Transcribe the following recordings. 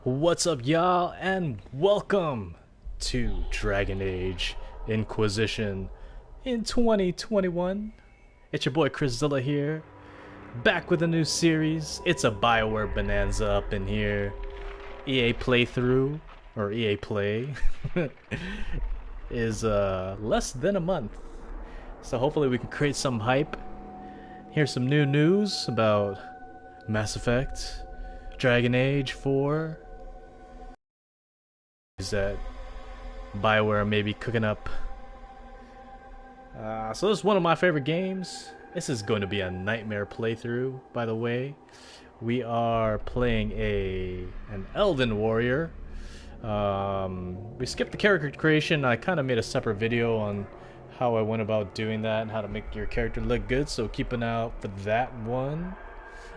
What's up, y'all, and welcome to Dragon Age Inquisition in 2021. It's your boy Chryszilla here, back with a new series. It's a BioWare bonanza up in here. EA playthrough, or EA Play, is less than a month. So hopefully we can create some hype. Here's some new news about Mass Effect, Dragon Age 4. Is that BioWare may be cooking up. So this is one of my favorite games. This is going to be a nightmare playthrough, by the way. We are playing an elven warrior. We skipped the character creation. I kind of made a separate video on how I went about doing that and how to make your character look good, so keep an eye out for that one.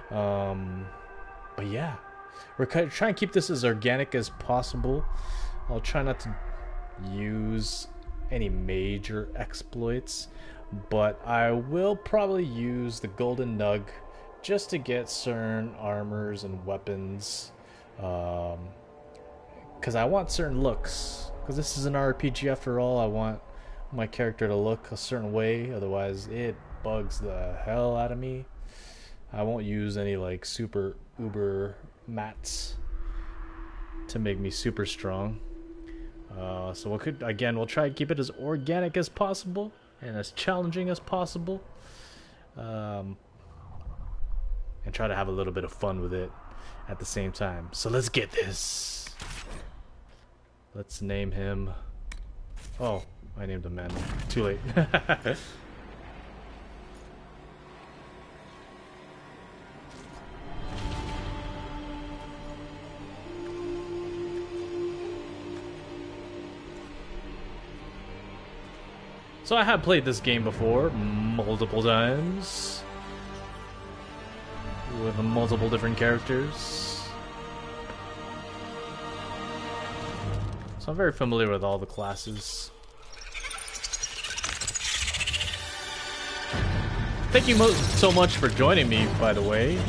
But yeah, we're trying to keep this as organic as possible. I'll try not to use any major exploits, but I will probably use the golden nug just to get certain armors and weapons, because I want certain looks, because this is an RPG after all. I want my character to look a certain way, otherwise it bugs the hell out of me. I won't use any like super uber mats to make me super strong. So we'll try and keep it as organic as possible and as challenging as possible, and try to have a little bit of fun with it at the same time. So let's get this. Let's name him. Oh, I named him man. Too late. So I have played this game before, multiple times, with multiple different characters. So I'm very familiar with all the classes. Thank you so much for joining me, by the way.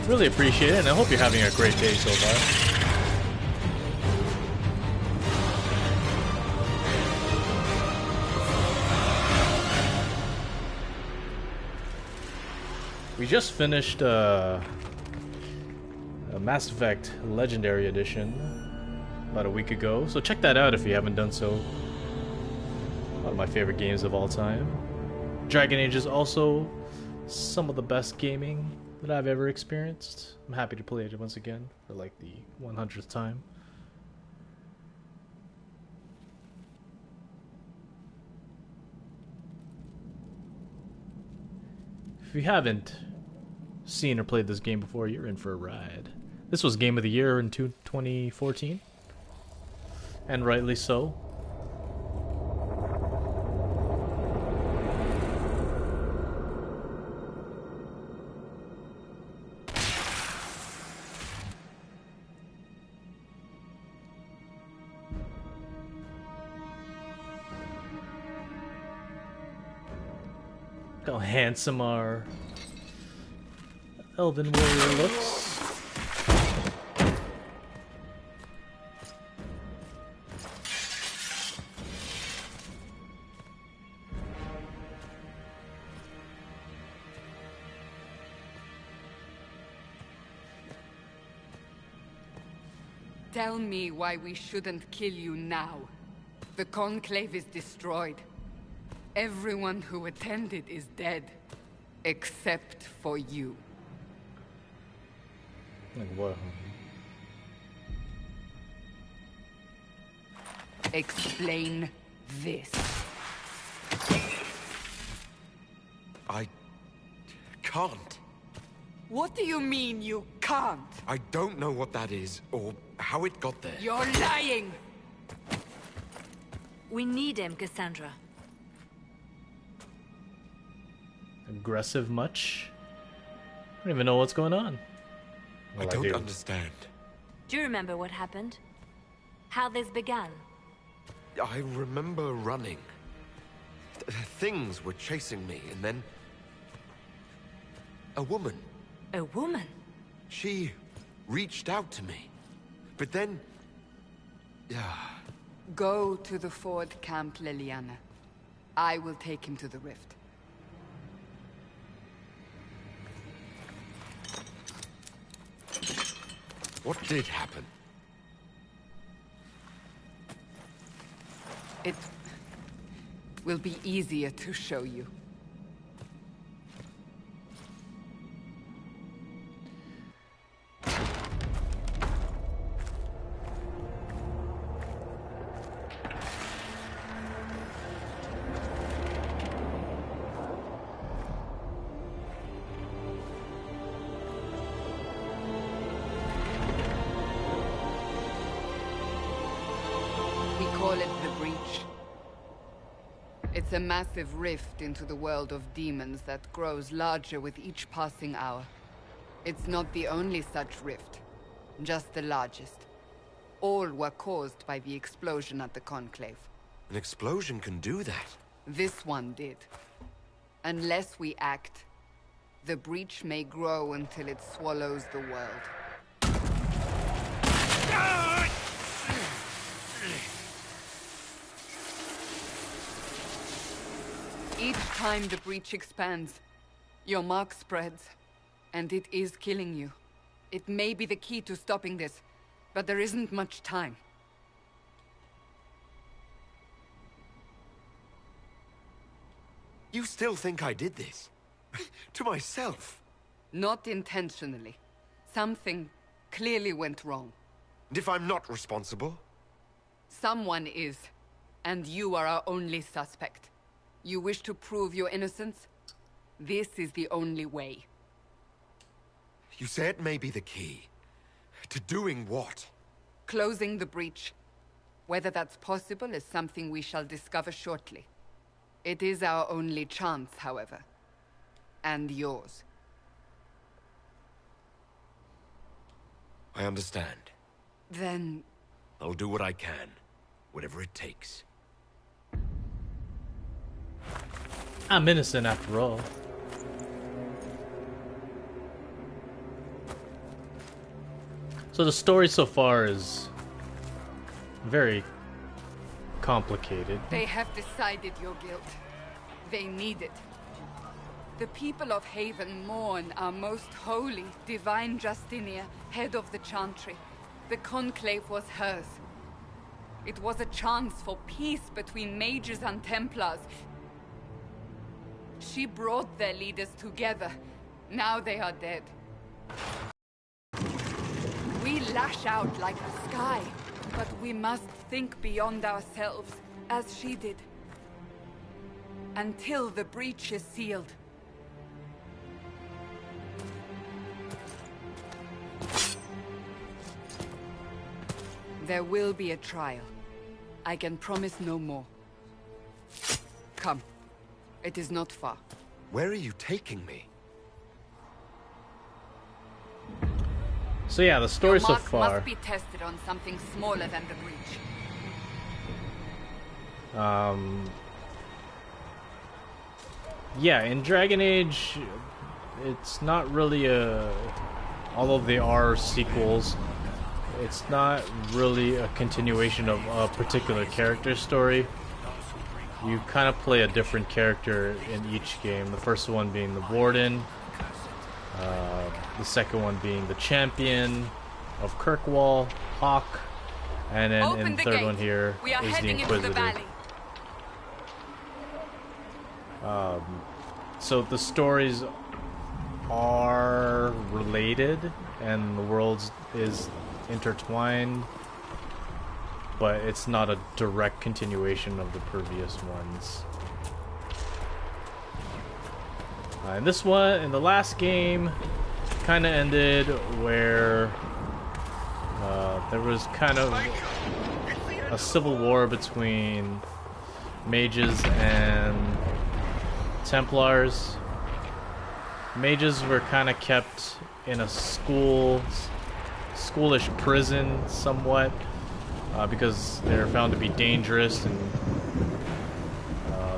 Really appreciate it, and I hope you're having a great day so far. We just finished a Mass Effect Legendary Edition about a week ago, so check that out if you haven't done so. One of my favorite games of all time. Dragon Age is also some of the best gaming that I've ever experienced. I'm happy to play it once again for like the 100th time. If you haven't seen or played this game before, you're in for a ride. This was Game of the Year in 2014, and rightly so. Look how handsome our elven warrior looks. Tell me why we shouldn't kill you now. The Conclave is destroyed. Everyone who attended is dead, except for you. Like what? Explain this. I can't. What do you mean you can't? I don't know what that is, or how it got there. You're lying! We need him, Cassandra. Aggressive much? I don't even know what's going on. I Well, don't do. understand. Do you remember what happened? How this began? I remember running. Things were chasing me, and then... a woman. A woman? She reached out to me. But then... Yeah. Go to the Ford Camp, Liliana. I will take him to the rift. What did happen? It will be easier to show you. It's a massive rift into the world of demons that grows larger with each passing hour. It's not the only such rift, just the largest. All were caused by the explosion at the Conclave. An explosion can do that? This one did. Unless we act, the breach may grow until it swallows the world. Each time the breach expands, your mark spreads, and it is killing you. It may be the key to stopping this, but there isn't much time. You still think I did this? To myself? Not intentionally. Something clearly went wrong. And if I'm not responsible? Someone is, and you are our only suspect. You wish to prove your innocence? This is the only way. You say it may be the key. To doing what? Closing the breach. Whether that's possible is something we shall discover shortly. It is our only chance, however. And yours. I understand. Then... I'll do what I can. Whatever it takes. I'm innocent after all. So the story so far is very complicated. They have decided your guilt. They need it. The people of Haven mourn our most holy, divine Justinia, head of the Chantry. The Conclave was hers. It was a chance for peace between mages and Templars. She brought their leaders together. Now they are dead. We lash out like the sky, but we must think beyond ourselves, as she did. Until the breach is sealed. There will be a trial. I can promise no more. Come. It is not far. Where are you taking me? So yeah, the story so Your mark far. must be tested on something smaller than the breach. Yeah, in Dragon Age, it's not really a... Although they are sequels, it's not really a continuation of a particular character's story. You kind of play a different character in each game. The first one being the Warden, the second one being the Champion of Kirkwall, Hawk, and then in the third one here is the Inquisitor. So the stories are related, and the worlds is intertwined, but it's not a direct continuation of the previous ones. And this one, in the last game, kind of ended where there was kind of a civil war between mages and Templars. Mages were kind of kept in a schoolish prison somewhat, because they're found to be dangerous, and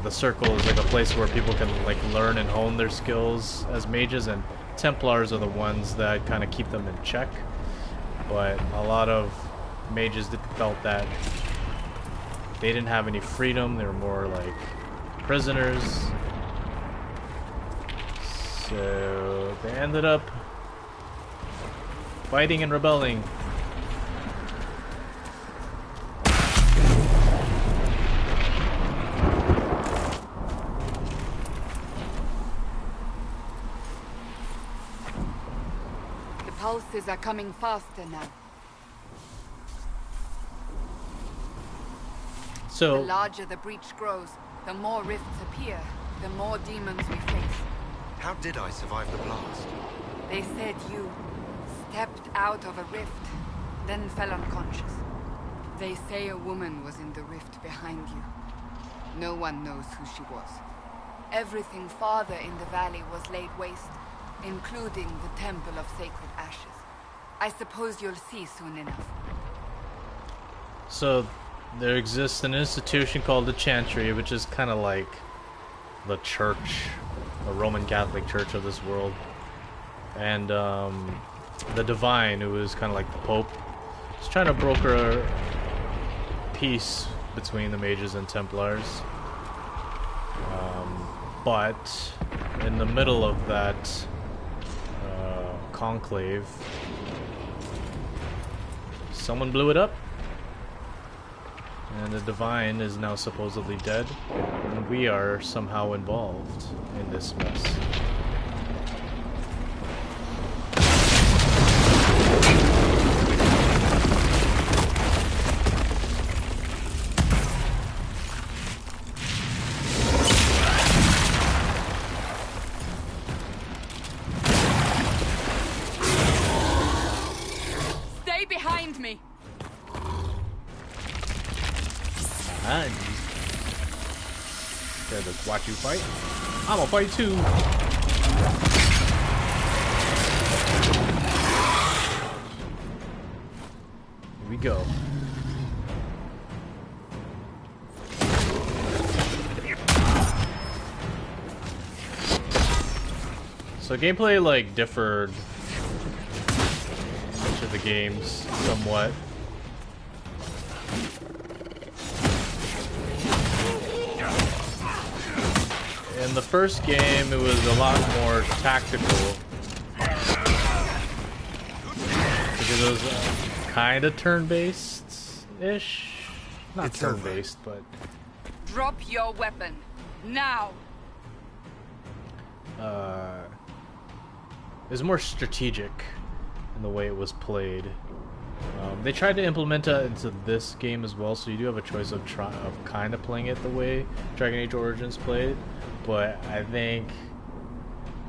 the circle is like a place where people can like learn and hone their skills as mages, and Templars are the ones that kind of keep them in check. But a lot of mages that felt that they didn't have any freedom. They were more like prisoners. So they ended up fighting and rebelling. The pulses are coming faster now. So The larger the breach grows, the more rifts appear, the more demons we face. How did I survive the blast? They said you stepped out of a rift, then fell unconscious. They say a woman was in the rift behind you. No one knows who she was. Everything farther in the valley was laid waste, including the Temple of Sacred Ashes. I suppose you'll see soon enough. So there exists an institution called the Chantry, which is kind of like the church, the Roman Catholic Church of this world. And the Divine, who is kind of like the Pope, is trying to broker a peace between the mages and Templars. But in the middle of that conclave, someone blew it up. And the Divine is now supposedly dead, and we are somehow involved in this mess. Stay behind me! Scared to watch you fight. I'm gonna fight too. Here we go. So gameplay like differed to the games somewhat. In the first game, it was a lot more tactical because it was kind of turn-based-ish. Not turn-based, but Drop your weapon. Now! it was more strategic in the way it was played. They tried to implement it into this game as well, so you do have a choice of kind of playing it the way Dragon Age Origins played, but I think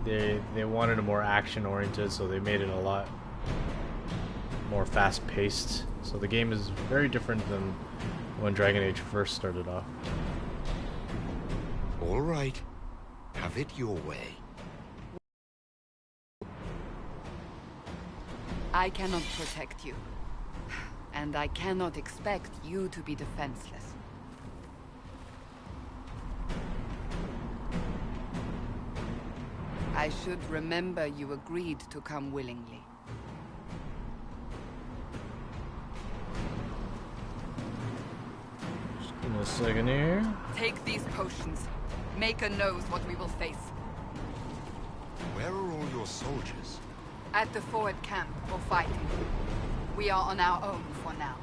they wanted it more action-oriented, so they made it a lot more fast-paced. So the game is very different than when Dragon Age first started off. All right. Have it your way. I cannot protect you. And I cannot expect you to be defenseless. I should remember you agreed to come willingly. Just give me a second here. Take these potions. Maker knows what we will face. Where are all your soldiers? At the forward camp or fighting. We are on our own for now.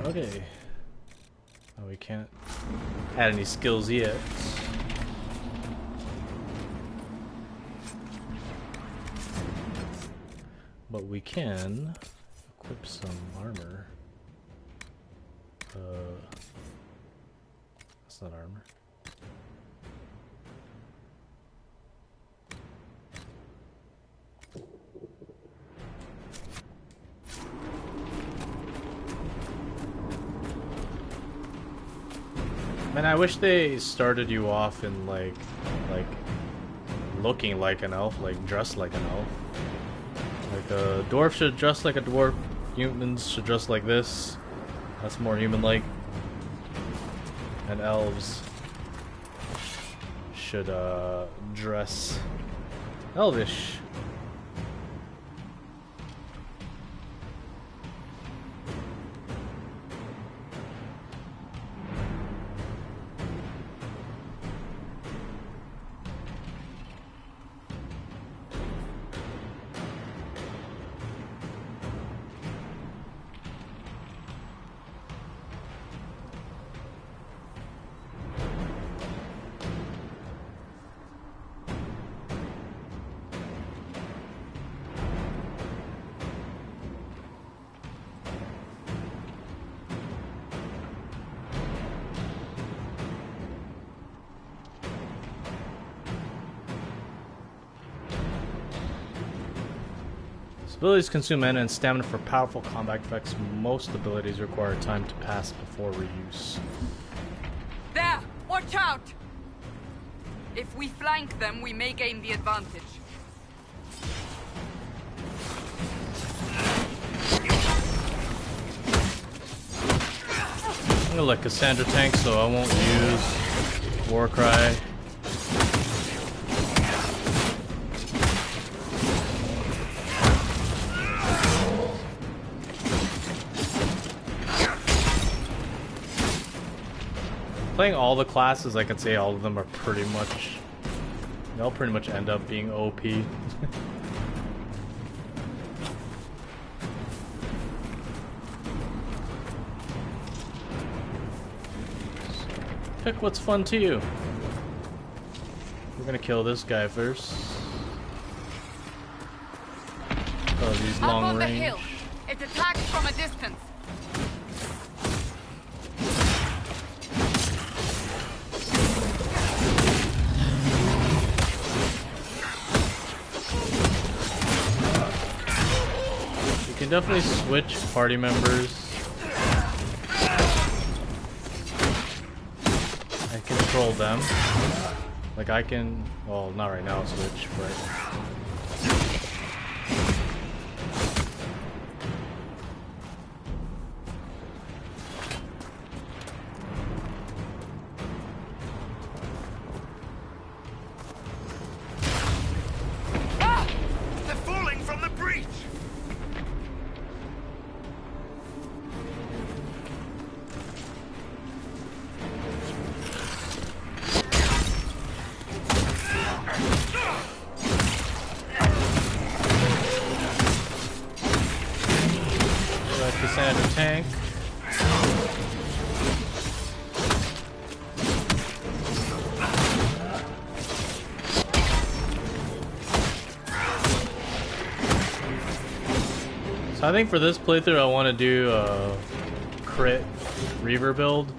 Okay. Oh, we can't add any skills yet. But we can equip some armor. That's not armor. Man, I wish they started you off in like looking like an elf, like dressed like an elf. Like a dwarf should dress like a dwarf. Humans should dress like this. That's more human-like. And elves should dress elvish. Abilities consume mana and stamina for powerful combat effects. Most abilities require time to pass before reuse. There! Watch out! If we flank them, we may gain the advantage. I'm gonna let Cassandra tank, so I won't use Warcry. Playing all the classes, I can say all of them are pretty much... They'll pretty much end up being OP. Pick what's fun to you. We're gonna kill this guy first. Oh, these long Up on the range. hill. It attacks from a distance. You can definitely switch party members. I control them. Like I can, well, not right now, switch, but. They're falling from the breach! Cassandra tank. So I think for this playthrough I want to do a crit Reaver build.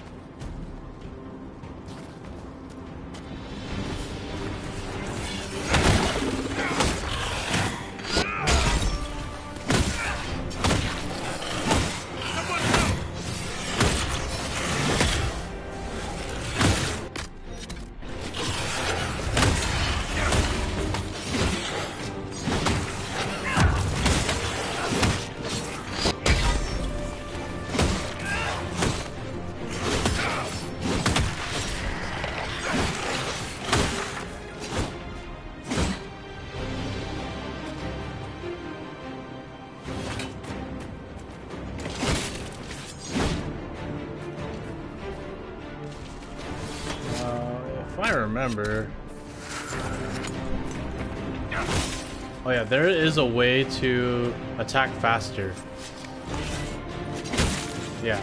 If I remember... Oh yeah, there is a way to attack faster. Yeah.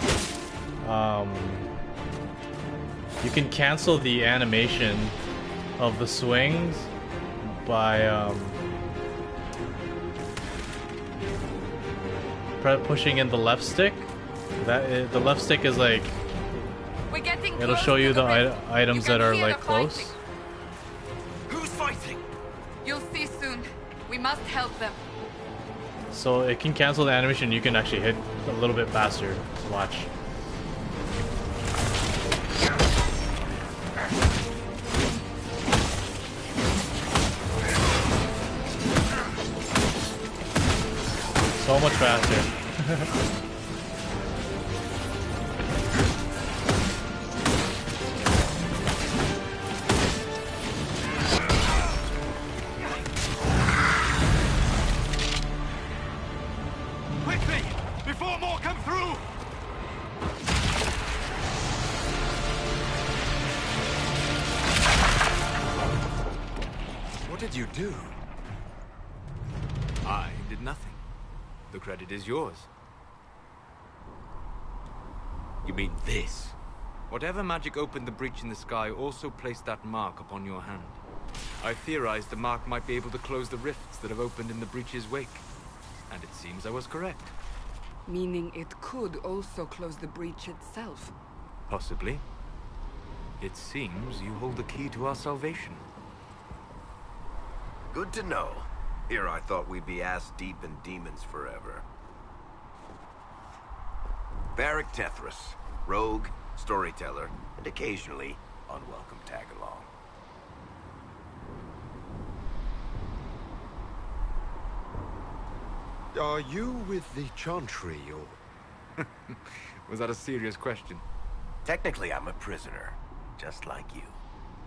You can cancel the animation of the swings by pushing in the left stick. The left stick is like... We're getting It'll close show to you the rift. items You that can are hear like the close. fighting. Who's fighting? You'll see soon. We must help them. So it can cancel the animation. You can actually hit a little bit faster. Watch. So much faster. did you do? I did nothing. The credit is yours. You mean this? Whatever magic opened the breach in the sky also placed that mark upon your hand. I theorized the mark might be able to close the rifts that have opened in the breach's wake. And it seems I was correct. Meaning it could also close the breach itself. Possibly. It seems you hold the key to our salvation. Good to know. Here I thought we'd be ass-deep in demons forever. Varric Tethras, rogue, storyteller, and occasionally unwelcome tag-along. Are you with the Chantry, or... Was that a serious question? Technically, I'm a prisoner, just like you.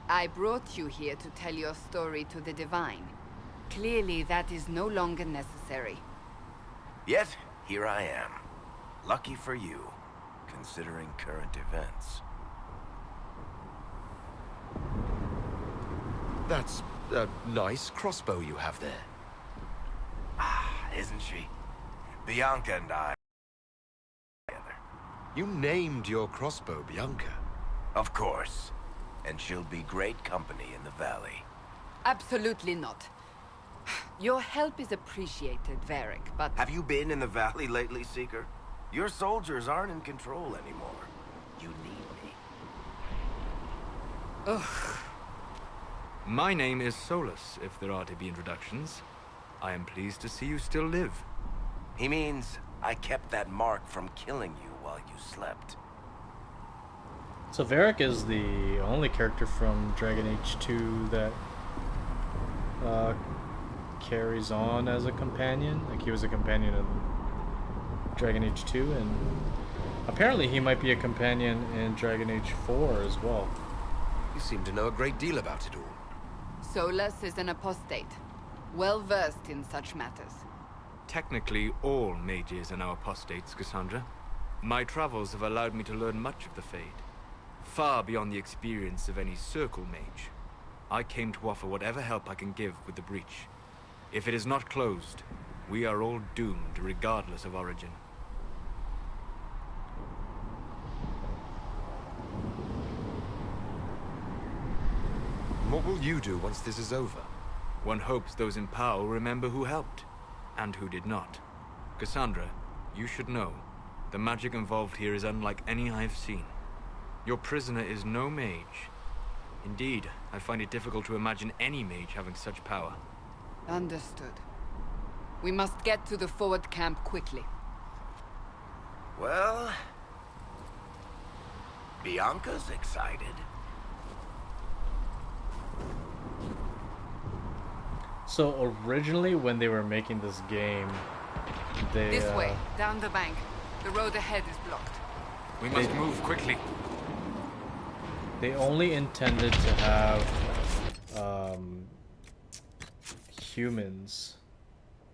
I brought you here to tell your story to the Divine. Clearly, that is no longer necessary. Yet, here I am. Lucky for you, considering current events. That's a nice crossbow you have there. Ah, isn't she? Bianca and I... together. You named your crossbow Bianca. Of course. And she'll be great company in the valley. Absolutely not. Your help is appreciated, Varric, but... Have you been in the valley lately, Seeker? Your soldiers aren't in control anymore. You need me. Ugh. My name is Solus, if there are to be introductions. I am pleased to see you still live. He means I kept that mark from killing you while you slept. So Varric is the only character from Dragon Age 2 that carries on as a companion. Like, he was a companion in Dragon Age 2, and apparently he might be a companion in Dragon Age 4 as well. You seem to know a great deal about it all. Solus is an apostate, well-versed in such matters. Technically, all mages are now apostates, Cassandra. My travels have allowed me to learn much of the Fade, far beyond the experience of any Circle mage. I came to offer whatever help I can give with the breach. If it is not closed, we are all doomed, regardless of origin. What will you do once this is over? One hopes those in power will remember who helped, and who did not. Cassandra, you should know, the magic involved here is unlike any I have seen. Your prisoner is no mage. Indeed, I find it difficult to imagine any mage having such power. Understood. We must get to the forward camp quickly. Well... Bianca's excited. So originally, when they were making this game, they This way, down the bank. The road ahead is blocked. We must move quickly. they only intended to have humans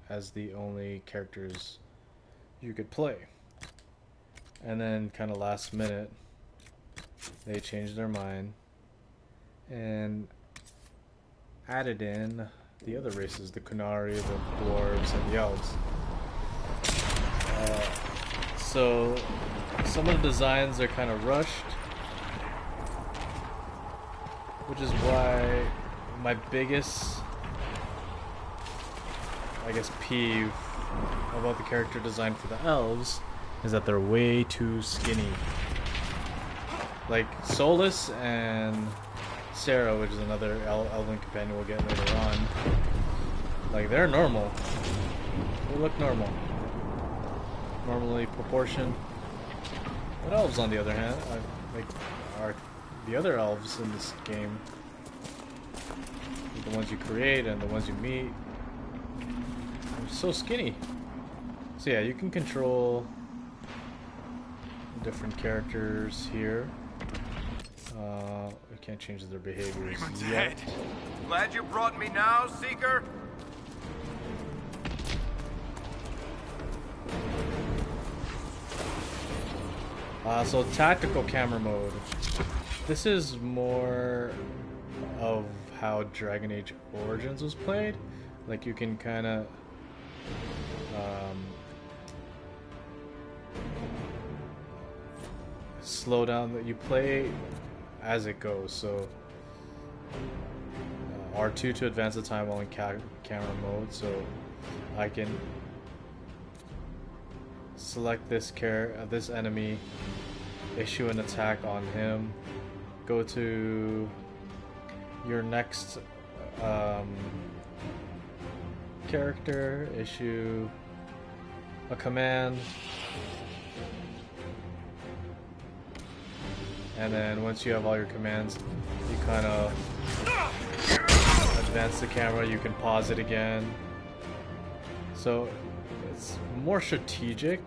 as the only characters you could play, and then kind of last minute they changed their mind and added in the other races, the Kunari, the dwarves, and the elves. So some of the designs are kind of rushed, which is why my biggest, I guess, peeve about the character design for the elves is that they're way too skinny. Like Solus and Sarah, which is another elven companion we'll get later on, like, they're normal. They look normal. Normally proportioned. But elves, on the other hand, are the other elves in this game, the ones you create and the ones you meet, they're so skinny. So yeah, you can control different characters here. We can't change their behaviors yet. Glad you brought me now, Seeker? So tactical camera mode. This is more of how Dragon Age Origins was played. Like you can kind of slow down that you play as it goes. So R2 to advance the time while in camera mode. So I can select this enemy, issue an attack on him, go to your next character, issue a command, and then once you have all your commands, you kind of advance the camera. You can pause it again. So it's more strategic,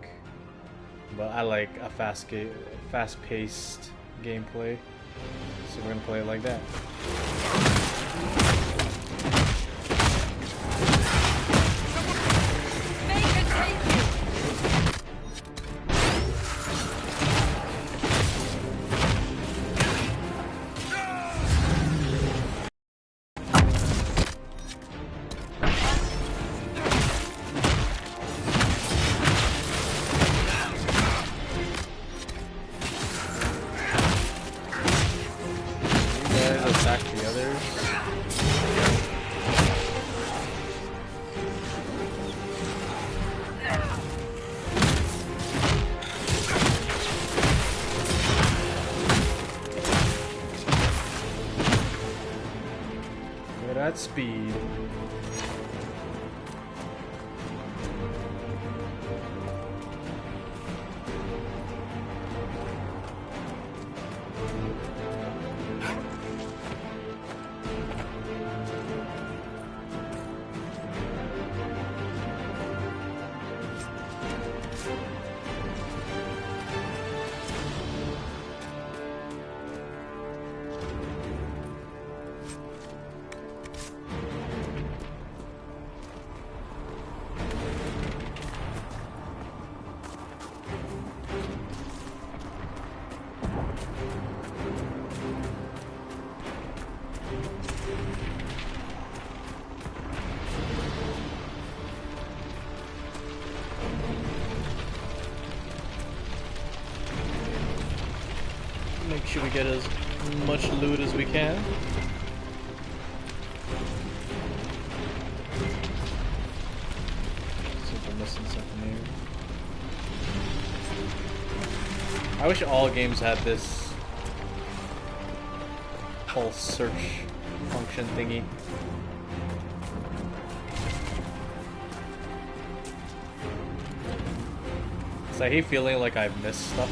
but I like a fast-paced gameplay. So we're gonna play it like that. At speed. Make sure we get as much loot as we can. See if we're missing something here. I wish all games had this whole search function thingy. So I hate feeling like I've missed stuff.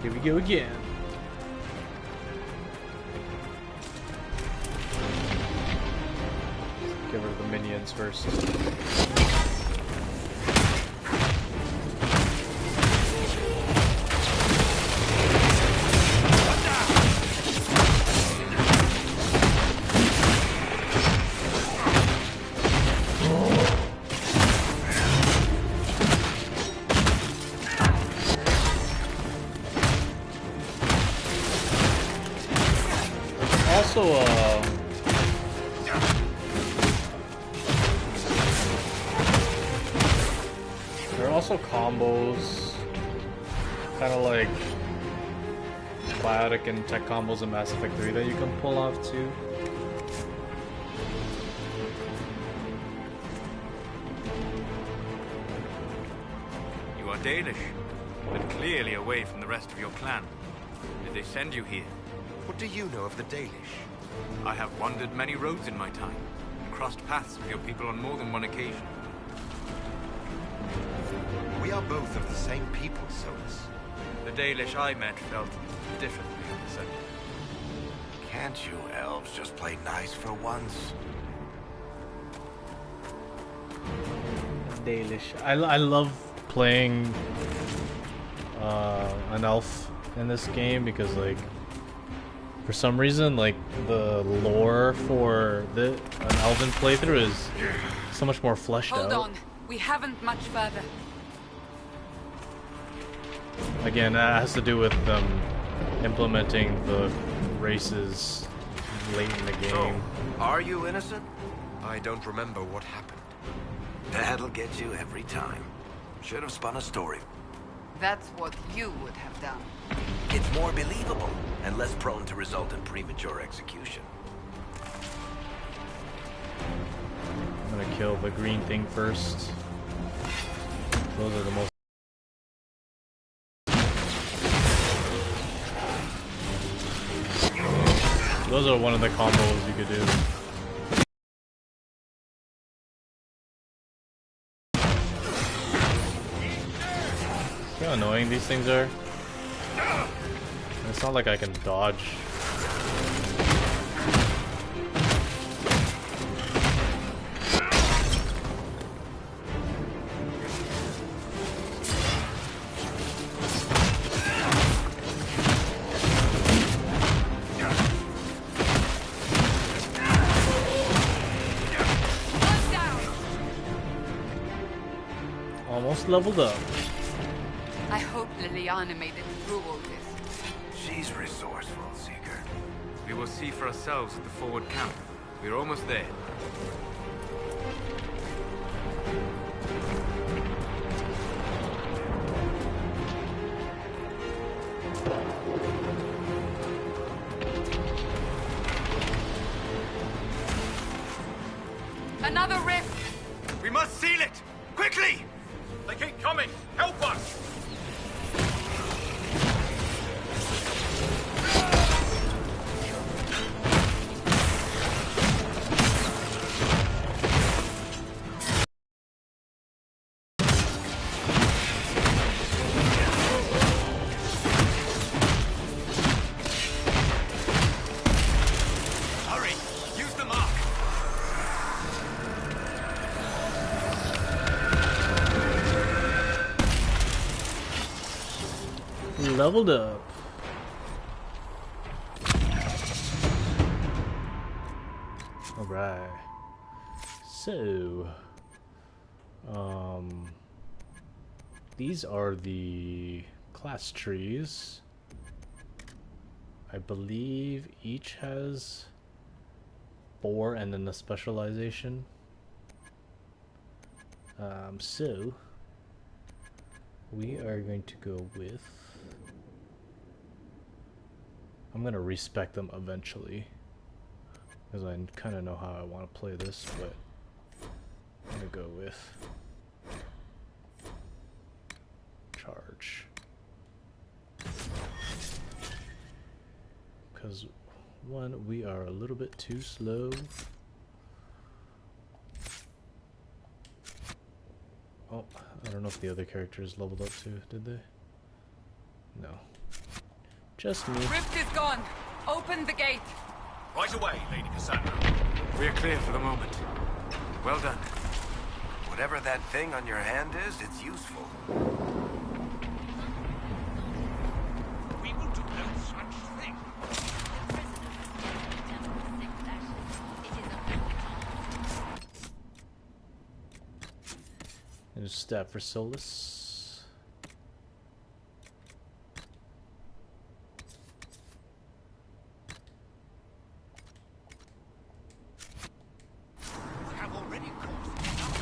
Here we go again. Get rid of the minions first. There are also combos, kind of like biotic and tech combos in Mass Effect 3 that you can pull off too. You are Danish, but clearly away from the rest of your clan. Did they send you here? What do you know of the Dalish? I have wandered many roads in my time, and crossed paths with your people on more than one occasion. We are both of the same people, Solus. The Dalish I met felt differently on the subject. Can't you elves just play nice for once? Dalish. I love playing an elf in this game because, like, for some reason, like, the lore for an elven playthrough is so much more fleshed out. Hold on. We haven't much further. Again, that has to do with implementing the races late in the game. So, are you innocent? I don't remember what happened. That'll get you every time. Should have spun a story. That's what you would have done. It's more believable and less prone to result in premature execution. I'm gonna kill the green thing first. Those are the most. Those are one of the combos you could do. See how annoying these things are? It's not like I can dodge. Almost leveled up. I hope Liliana made it through all this. She's resourceful, Seeker. We will see for ourselves at the forward camp. We're almost there. Another rift! We must seal it! Quickly! They keep coming! Help us! Hurry! Use the mark! Leveled up. Alright. So, these are the class trees. I believe each has 4 and then the specialization. So we are going to go with. I'm gonna respec them eventually, because I kind of know how I want to play this, but I'm gonna go with charge. Because one, we are a little bit too slow. Oh, I don't know if the other characters leveled up too, did they? No. Just me. Rift is gone! Open the gate! Right away, Lady Cassandra. We're clear for the moment. Well done. Whatever that thing on your hand is, it's useful. We will do no such thing. And a stab for Solus. I have already caused enough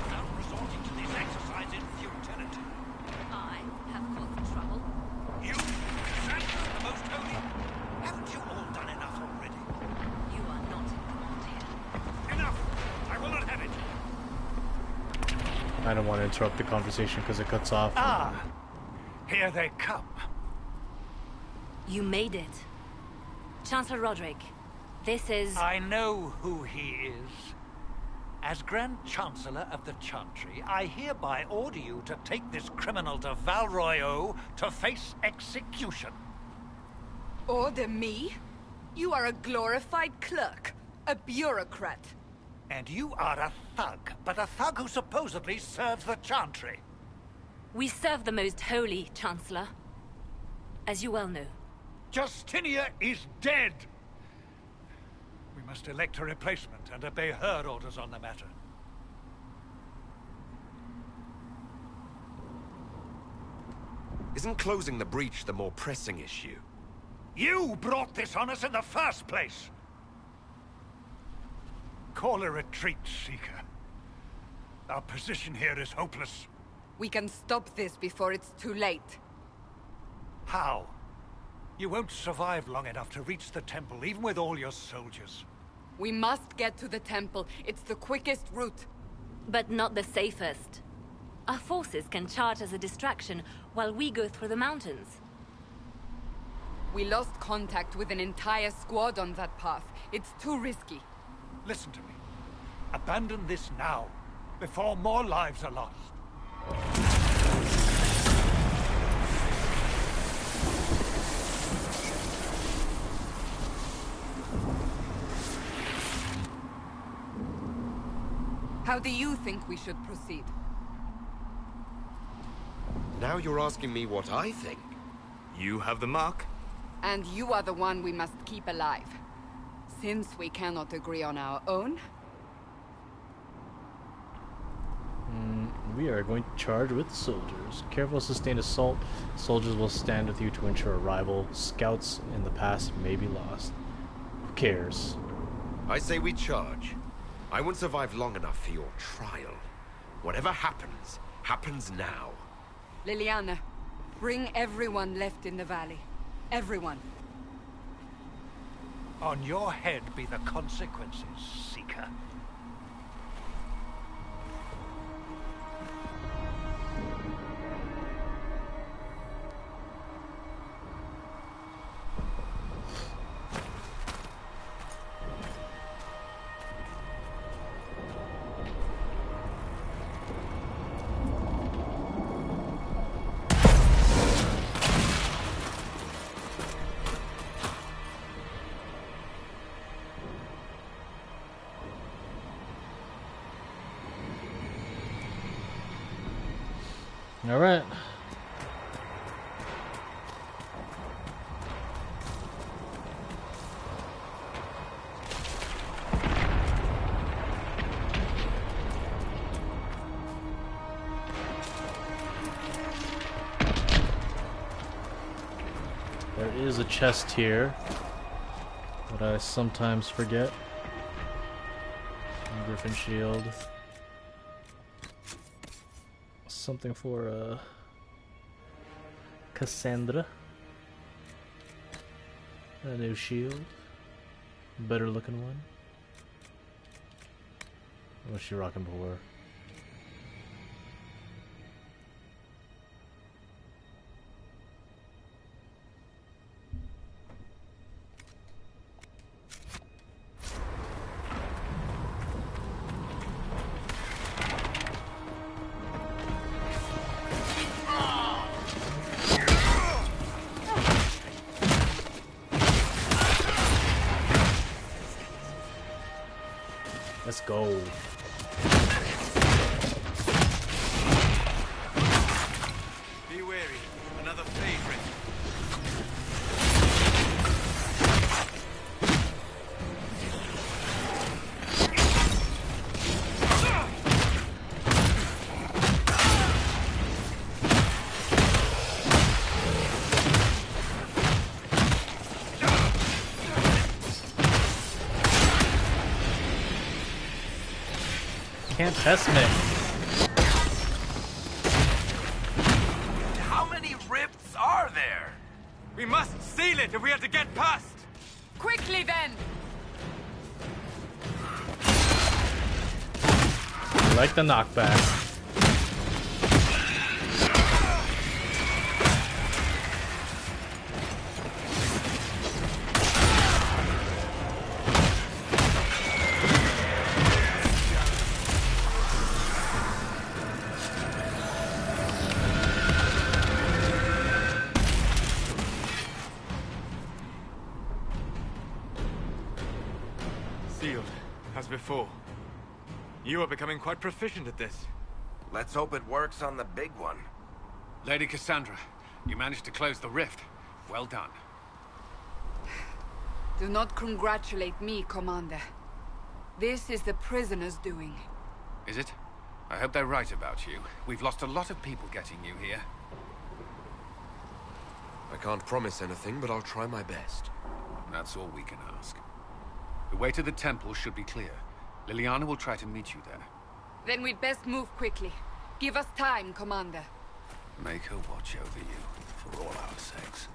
without resorting to this exercise in futility. I have caused trouble. You, Cassandra, the most holy, haven't you all done enough already? You are not in command here. Enough! I will not have it. I don't want to interrupt the conversation because it cuts off. Ah, here they come. You made it. Chancellor Roderick, this is... I know who he is. As Grand Chancellor of the Chantry, I hereby order you to take this criminal to Val Royeaux to face execution. Order me? You are a glorified clerk, a bureaucrat. And you are a thug, but a thug who supposedly serves the Chantry. We serve the most holy, Chancellor. As you well know. Justinia is dead! We must elect a replacement and obey her orders on the matter. Isn't closing the breach the more pressing issue? You brought this on us in the first place! Call a retreat, Seeker. Our position here is hopeless. We can stop this before it's too late. How? You won't survive long enough to reach the temple, even with all your soldiers. We must get to the temple. It's the quickest route. But not the safest. Our forces can charge as a distraction while we go through the mountains. We lost contact with an entire squad on that path. It's too risky. Listen to me. Abandon this now, before more lives are lost. How do you think we should proceed? Now you're asking me what I think. You have the mark. And you are the one we must keep alive. Since we cannot agree on our own... We are going to charge with soldiers. Careful sustained assault. Soldiers will stand with you to ensure arrival. Scouts in the past may be lost. Who cares? I say we charge. I won't survive long enough for your trial. Whatever happens, happens now. Liliana, bring everyone left in the valley. Everyone. On your head be the consequences, Seeker. All right. There is a chest here that I sometimes forget. Griffin shield. Something for Cassandra. A new shield. Better looking one. What's she rocking for? Let's go. Be wary. Another favorite. Can't test me. How many rifts are there? We must seal it if we are to get past. Quickly then! I like the knockback. Sealed, as before. You are becoming quite proficient at this. Let's hope it works on the big one. Lady Cassandra, you managed to close the rift. Well done. Do not congratulate me, Commander. This is the prisoners' doing. Is it? I hope they're right about you. We've lost a lot of people getting you here. I can't promise anything, but I'll try my best. That's all we can ask. The way to the temple should be clear. Liliana will try to meet you there. Then we'd best move quickly. Give us time, Commander. Make her watch over you, for all our sakes.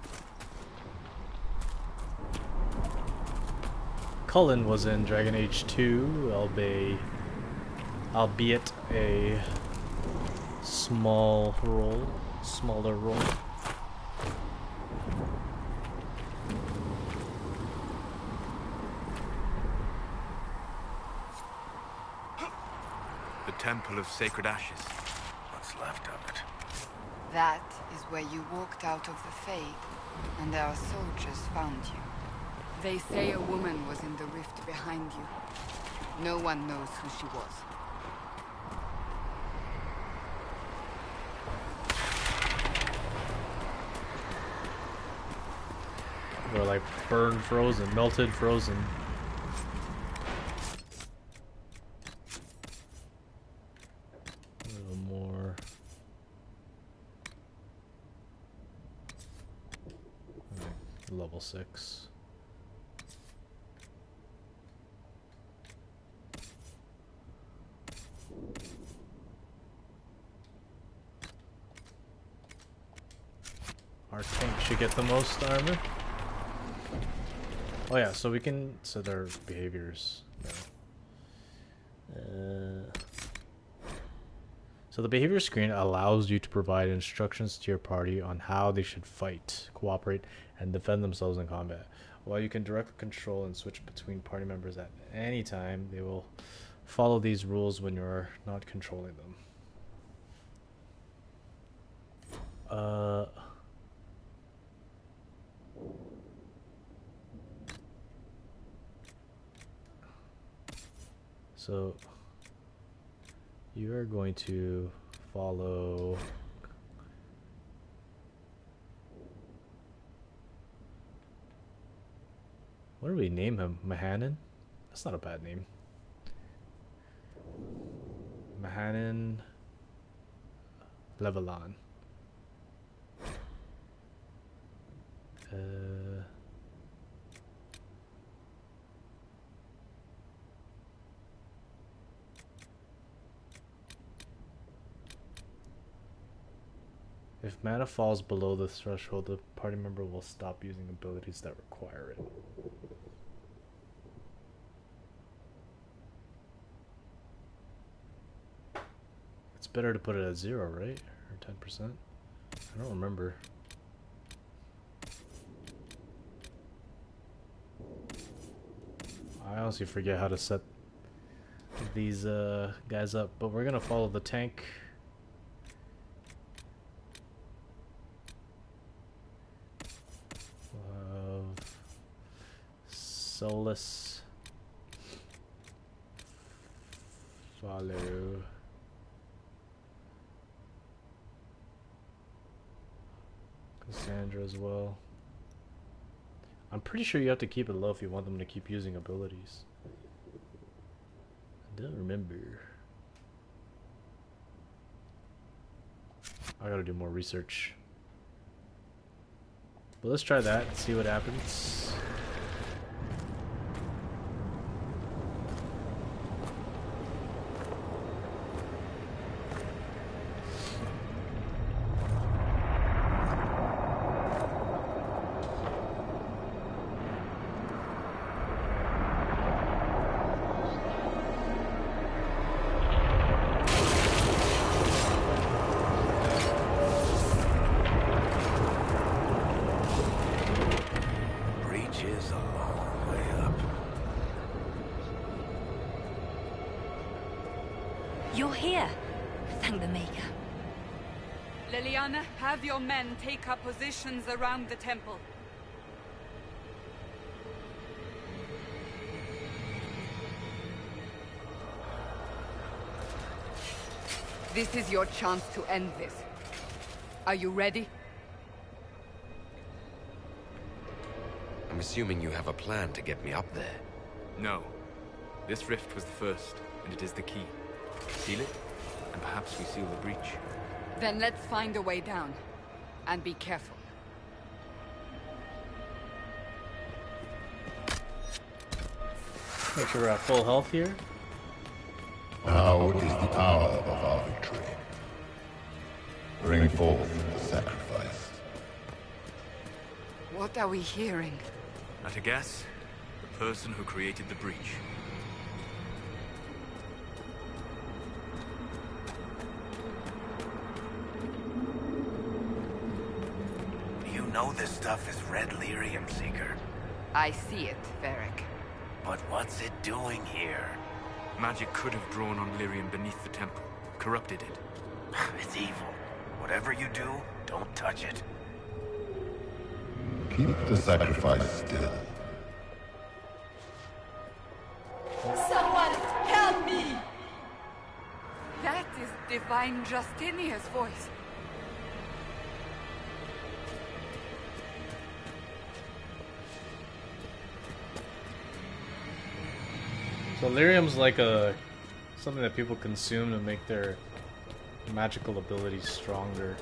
Cullen was in Dragon Age 2, albeit a smaller role. The Temple of Sacred Ashes. What's left of it. That is where you walked out of the Fade, and our soldiers found you. They say a woman was in the rift behind you. No one knows who she was. They're like burned, frozen, melted, frozen. A little more. Level 6. Our tank should get the most armor. Oh yeah, so we can set their behaviors. So the behavior screen allows you to provide instructions to your party on how they should fight, cooperate, and defend themselves in combat. While you can directly control and switch between party members at any time, they will follow these rules when you're not controlling them. So you are going to follow what do we name him? Mahanan? That's not a bad name. Mahanan Levelan. If mana falls below the threshold, the party member will stop using abilities that require it. It's better to put it at 0, right? Or 10%? I don't remember. I honestly forget how to set these guys up, but we're gonna follow the tank. Solus. Follow. Cassandra as well. I'm pretty sure you have to keep it low if you want them to keep using abilities. I don't remember. I gotta do more research. But let's try that and see what happens. You're here. Thank the Maker. Liliana, have your men take up positions around the temple. This is your chance to end this. Are you ready? I'm assuming you have a plan to get me up there. No. This rift was the first, and it is the key. Seal it, and perhaps we seal the breach. Then let's find a way down. And be careful. Make sure we're at full health here. Now is the hour of our victory. Bring forth the sacrifice. What are we hearing? At a guess, the person who created the breach. You know this stuff is Red Lyrium, Seeker. I see it, Varric. But what's it doing here? Magic could have drawn on lyrium beneath the temple, corrupted it. It's evil. Whatever you do, don't touch it. Keep the sacrifice still. Someone help me! That is Divine Justinia's voice. So lyrium's like something that people consume to make their magical abilities stronger.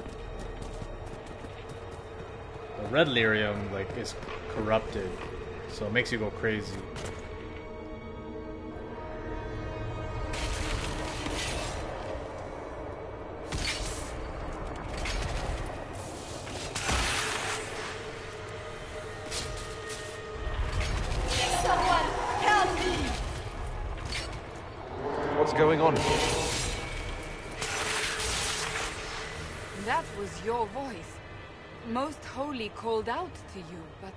The red lyrium is corrupted, so it makes you go crazy. Someone help me! What's going on? That was your voice. Most Holy called out to you, but...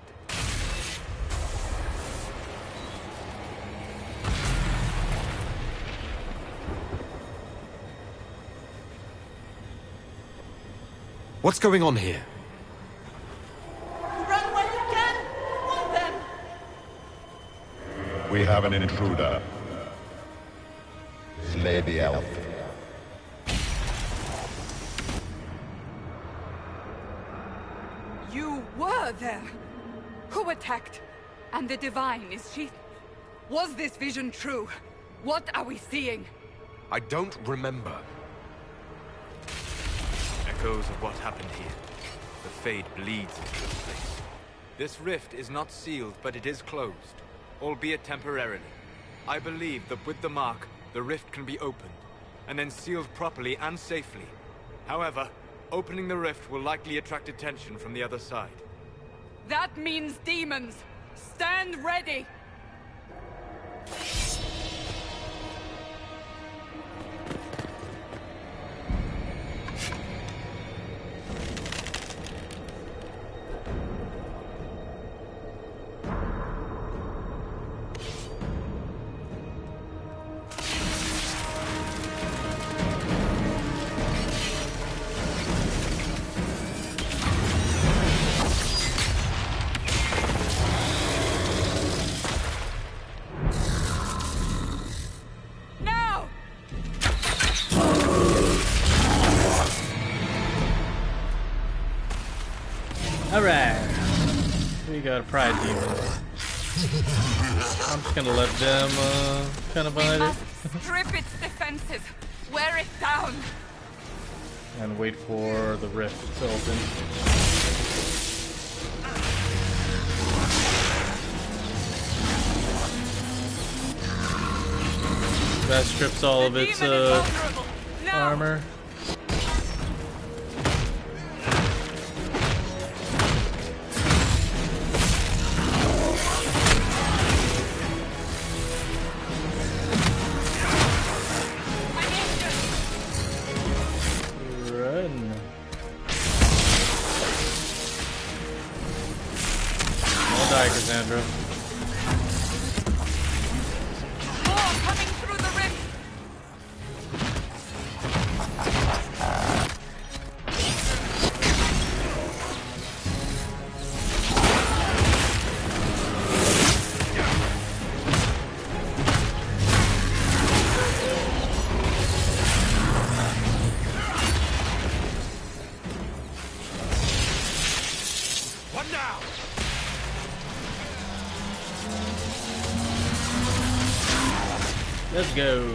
What's going on here? Run when you can! Want them! We have an intruder. Slay the elf. You were there! Who attacked? And the Divine, is she... Was this vision true? What are we seeing? I don't remember. Echoes of what happened here. The Fade bleeds into this place. This rift is not sealed, but it is closed, albeit temporarily. I believe that with the mark, the rift can be opened, and then sealed properly and safely. However, opening the rift will likely attract attention from the other side. That means demons! Stand ready! Alright. We got a pride demon. I'm just gonna let them kind of We bite it. must strip its defenses! Wear it down! And wait for the rift to open. That strips all of its armor. Run. Don't die, Cassandra. More coming through the rift! What now? Let's go.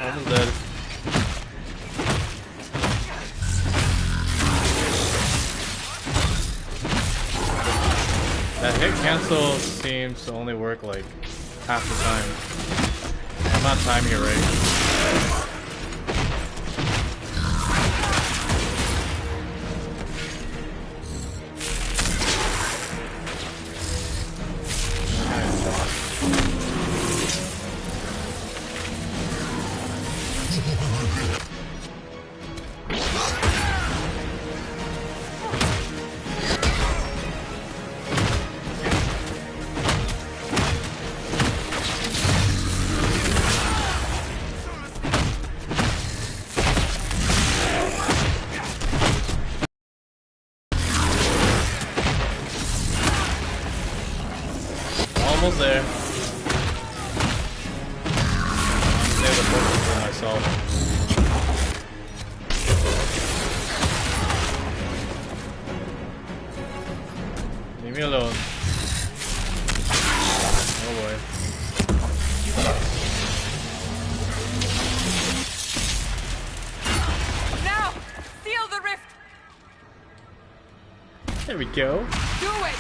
Almost dead. That hit cancel seems to only work like half the time. I'm not timing it right. Almost there. Save the focus for myself. Leave me alone. Oh boy. Now! Seal the rift! There we go. Do it!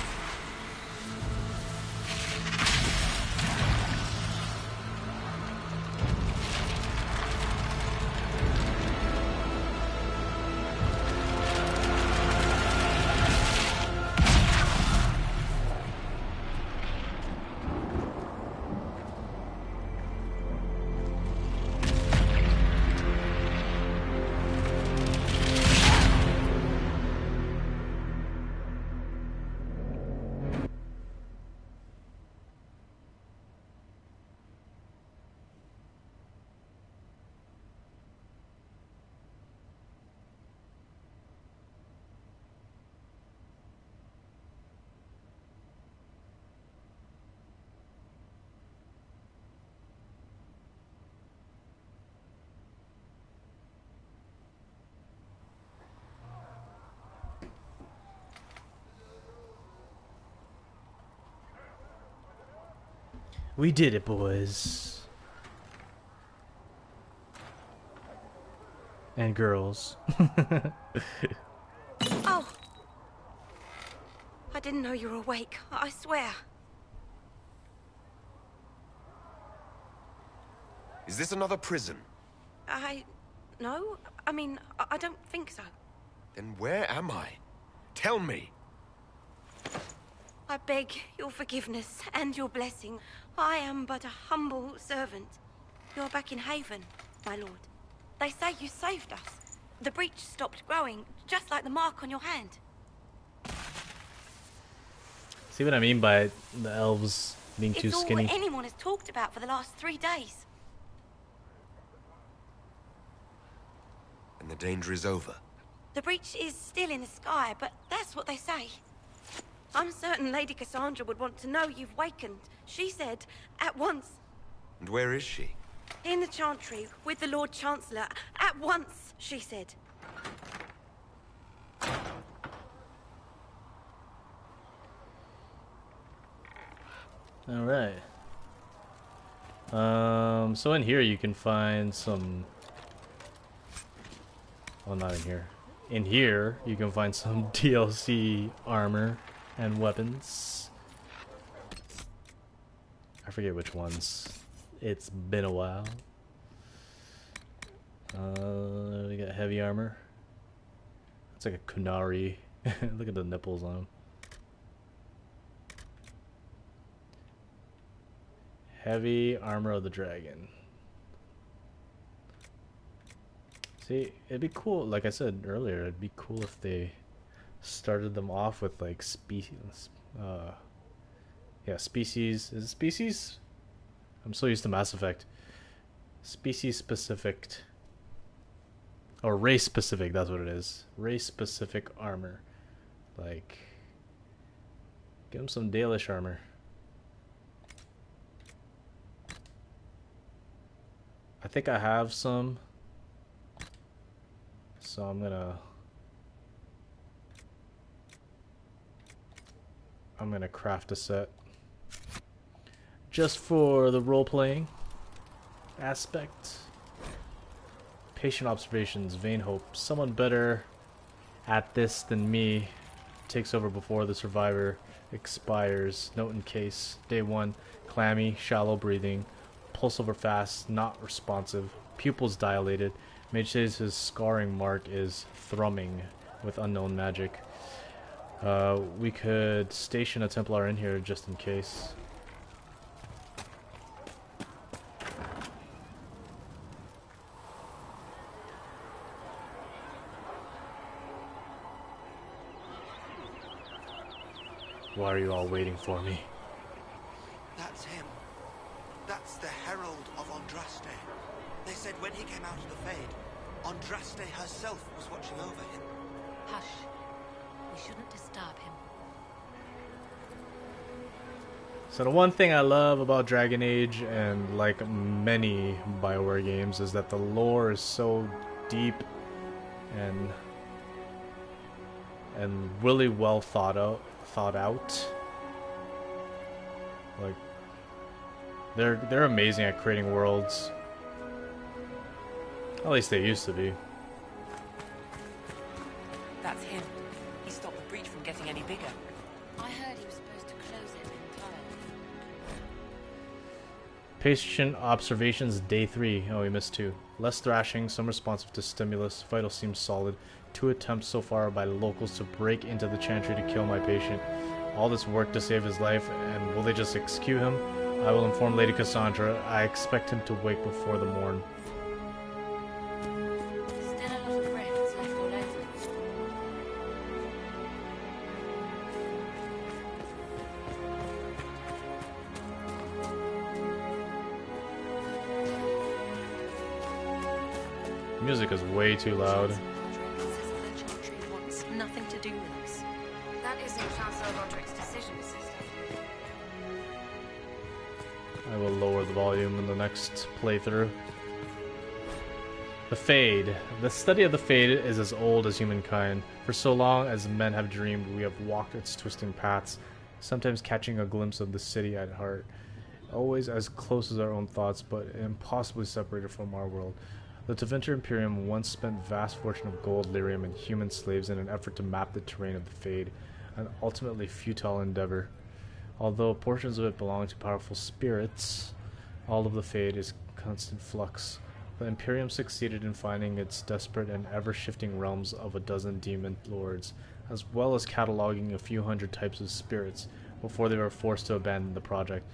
We did it, boys. And girls. Oh! I didn't know you were awake, I swear. Is this another prison? No. I mean, I don't think so. Then where am I? Tell me. I beg your forgiveness and your blessing. I am but a humble servant. You're back in Haven, my lord. They say you saved us. The breach stopped growing, just like the mark on your hand. See what I mean by the elves being too skinny? It's all anyone has talked about for the last 3 days. And the danger is over. The breach is still in the sky, but that's what they say. I'm certain Lady Cassandra would want to know you've wakened. She said, at once. And where is she? In the Chantry, with the Lord Chancellor. At once, she said. Alright. So in here you can find some... Well, not in here. In here, you can find some DLC armor and weapons. I forget which ones. It's been a while. We got heavy armor. It's like a kunari. Look at the nipples on him. Heavy armor of the dragon. See, it'd be cool, like I said earlier, it'd be cool if they started them off with like species. Yeah, species. Is it species? I'm so used to Mass Effect. Species specific. Or race specific, that's what it is. Race specific armor. Like, give them some Dalish armor. I think I have some. So I'm gonna craft a set just for the role-playing aspect. Patient observations, vain hope. Someone better at this than me takes over before the survivor expires. Note in case. Day 1, clammy, shallow breathing. Pulse over fast, not responsive. Pupils dilated. Mage says his scarring mark is thrumming with unknown magic. We could station a Templar in here just in case. Why are you all waiting for me? That's him. That's the Herald of Andraste. They said when he came out of the Fade, Andraste herself was watching over him. Hush. We shouldn't disturb him. So the one thing I love about Dragon Age, and like many BioWare games, is that the lore is so deep and really well thought out. Like they're amazing at creating worlds. At least they used to be. That's him. He stopped the breach from getting any bigger. I heard he was supposed to close it entirely. Patient observations, day 3. Oh, we missed 2. Less thrashing, some responsive to stimulus. Vital seems solid. 2 attempts so far by locals to break into the chantry to kill my patient. All this work to save his life, and will they just execute him? I will inform Lady Cassandra. I expect him to wake before the morn. Still a lot of rifts left all over. Music is way too loud. The Chantry wants nothing to do with us. That isn't Chancellor Roderick's decision, sister. I will lower the volume in the next playthrough. The Fade. The study of the Fade is as old as humankind. For so long as men have dreamed, we have walked its twisting paths, sometimes catching a glimpse of the city at heart. Always as close as our own thoughts, but impossibly separated from our world. The Tevinter Imperium once spent vast fortune of gold, lyrium, and human slaves in an effort to map the terrain of the Fade, an ultimately futile endeavor. Although portions of it belong to powerful spirits, all of the Fade is constant flux. The Imperium succeeded in finding its desperate and ever-shifting realms of a dozen demon lords, as well as cataloging a few hundred types of spirits, before they were forced to abandon the project.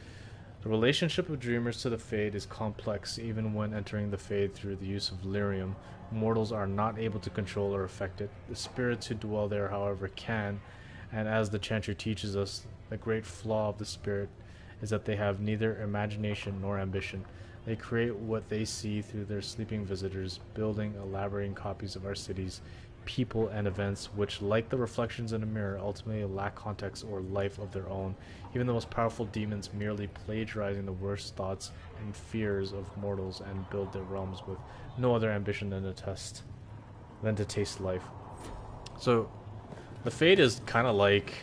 The relationship of dreamers to the Fade is complex. Even when entering the Fade through the use of lyrium, mortals are not able to control or affect it. The spirits who dwell there, however, can, and as the Chantry teaches us, the great flaw of the spirit is that they have neither imagination nor ambition. They create what they see through their sleeping visitors, building elaborating copies of our cities, people, and events which, like the reflections in a mirror, ultimately lack context or life of their own. Even the most powerful demons merely plagiarizing the worst thoughts and fears of mortals and build their realms with no other ambition than to taste life. So the Fade is kind of like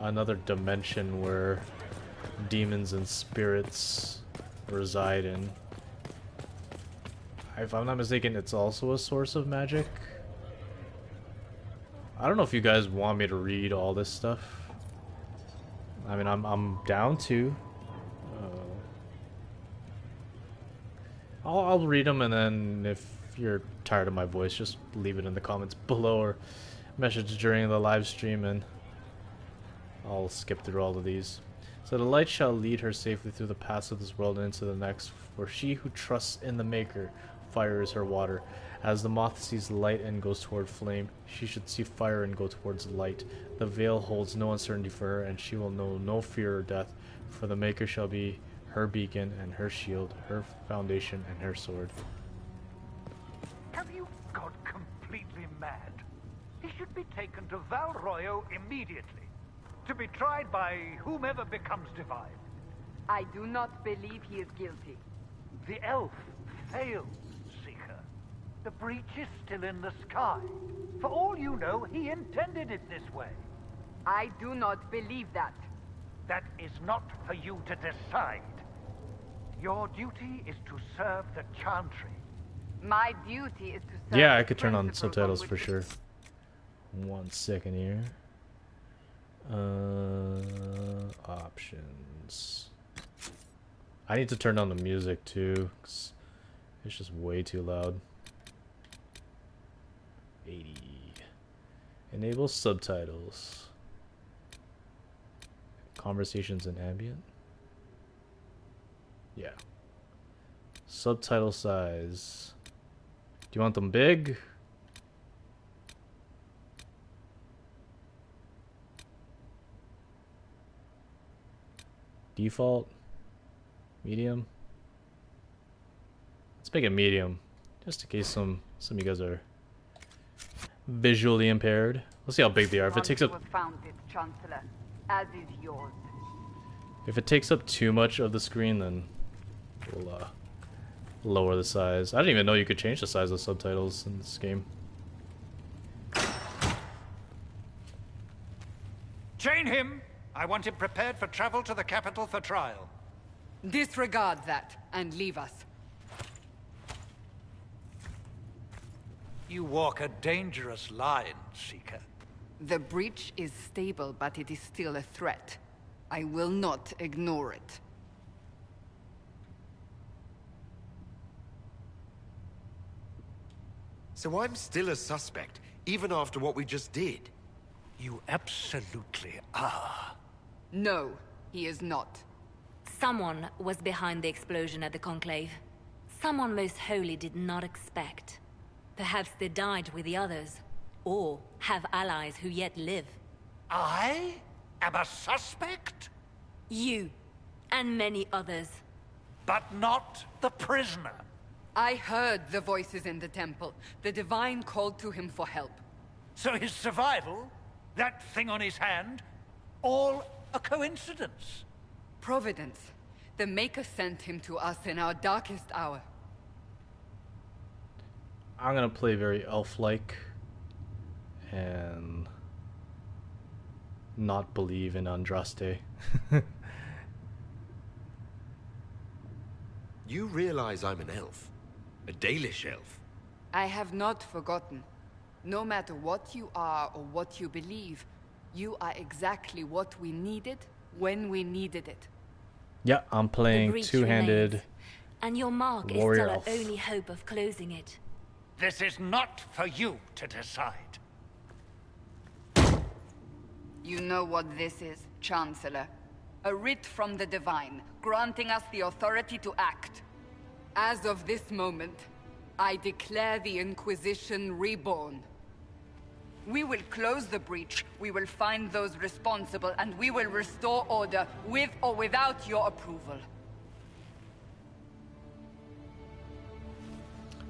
another dimension where demons and spirits reside in. If I'm not mistaken, it's also a source of magic. I don't know if you guys want me to read all this stuff. I mean, I'm down to. I'll read them, and then if you're tired of my voice, just leave it in the comments below or message during the live stream, and I'll skip through all of these. So the light shall lead her safely through the paths of this world and into the next, for she who trusts in the Maker, fire is her water. As the moth sees light and goes toward flame, she should see fire and go towards light. The veil holds no uncertainty for her, and she will know no fear or death, for the Maker shall be her beacon and her shield, her foundation and her sword. Have you gone completely mad? He should be taken to Val Royo immediately, to be tried by whomever becomes divine. I do not believe he is guilty. The elf failed, Seeker. The breach is still in the sky. For all you know, he intended it this way. I do not believe that. That is not for you to decide. Your duty is to serve the Chantry. My duty is to serve. Yeah, I could turn on subtitles for sure. 1 second here. Options. I need to turn down the music too, 'cause it's just way too loud. 80. Enable subtitles. Conversations and ambient. Yeah. Subtitle size. Do you want them big? Default? Medium? Let's make it medium, just in case some of you guys are visually impaired. Let's see how big they are. If it takes up, found it, Chancellor, as is yours. if it takes up too much of the screen, then we'll lower the size. I didn't even know you could change the size of subtitles in this game. Chain him! I want him prepared for travel to the capital for trial. Disregard that and leave us. You walk a dangerous line, Seeker. The breach is stable, but it is still a threat. I will not ignore it. So I'm still a suspect, even after what we just did? You absolutely are. No, he is not. Someone was behind the explosion at the Conclave. Someone most holy did not expect. Perhaps they died with the others, or have allies who yet live. I am a suspect? You, and many others. But not the prisoner. I heard the voices in the temple. The Divine called to him for help. So his survival, that thing on his hand, all a coincidence? Providence. The Maker sent him to us in our darkest hour. I'm gonna play very elf-like and not believe in Andraste. You realize I'm an elf? A Dalish elf? I have not forgotten. No matter what you are or what you believe, you are exactly what we needed when we needed it. Yeah, I'm playing two-handed remains, and your mark is warrior still elf. our only hope of closing it. This is not for you to decide. You know what this is, Chancellor. A writ from the Divine, granting us the authority to act. As of this moment, I declare the Inquisition reborn. We will close the breach, we will find those responsible, and we will restore order, with or without your approval.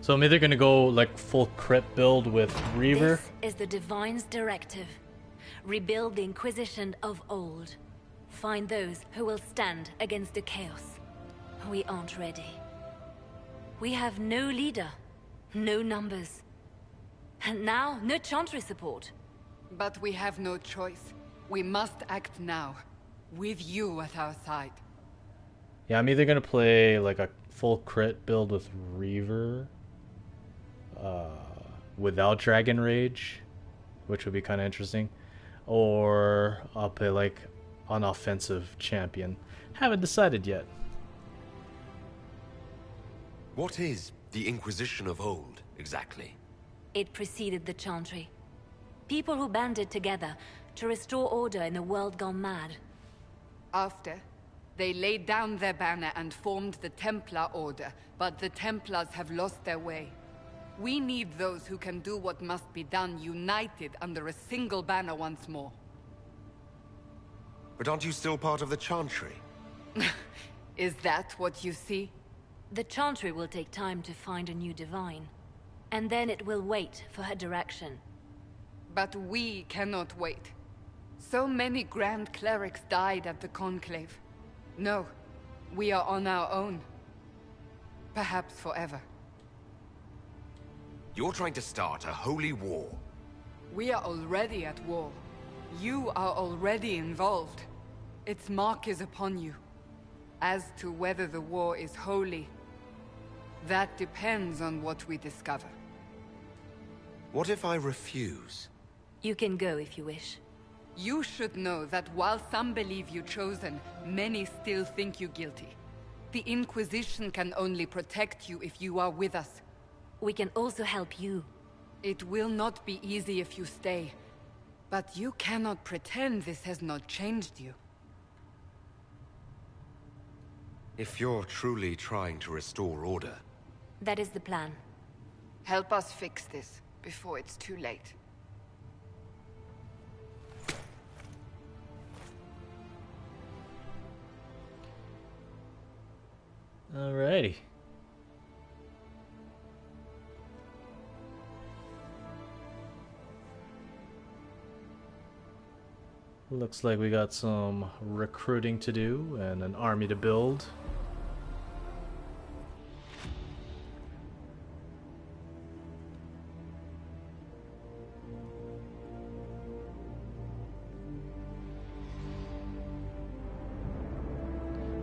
So I'm either gonna go like full crit build with Reaver. This is the Divine's directive. Rebuild the Inquisition of old. Find those who will stand against the chaos. We aren't ready. We have no leader, no numbers. And now, no Chantry support. But we have no choice. We must act now, with you at our side. Yeah, I'm either gonna play like a full crit build with Reaver, without Dragon Rage, which would be kind of interesting, or I'll play like an offensive champion. Haven't decided yet. What is the Inquisition of old, exactly? It preceded the Chantry. People who banded together to restore order in a world gone mad. After, they laid down their banner and formed the Templar Order, but the Templars have lost their way. We need those who can do what must be done, united under a single banner once more. But aren't you still part of the Chantry? Is that what you see? The Chantry will take time to find a new Divine. And then it will wait for her direction. But we cannot wait. So many Grand Clerics died at the Conclave. No, we are on our own. Perhaps forever. You're trying to start a holy war. We are already at war. You are already involved. Its mark is upon you. As to whether the war is holy, that depends on what we discover. What if I refuse? You can go if you wish. You should know that while some believe you chosen, many still think you guilty. The Inquisition can only protect you if you are with us. We can also help you. It will not be easy if you stay. But you cannot pretend this has not changed you. If you're truly trying to restore order... That is the plan. Help us fix this, before it's too late. Alrighty. Looks like we got some recruiting to do and an army to build.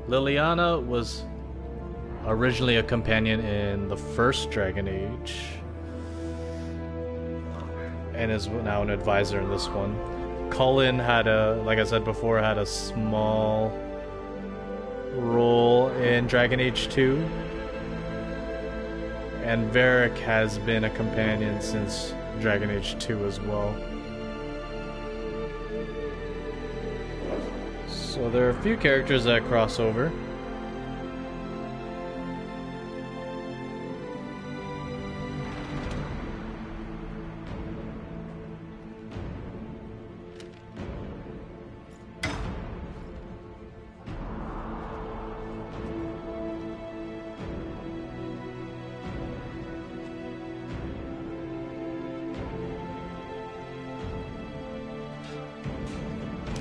Liliana was originally a companion in the first Dragon Age and is now an advisor in this one. Cullen had like I said before, had a small role in Dragon Age 2. And Varric has been a companion since Dragon Age 2 as well. So there are a few characters that cross over.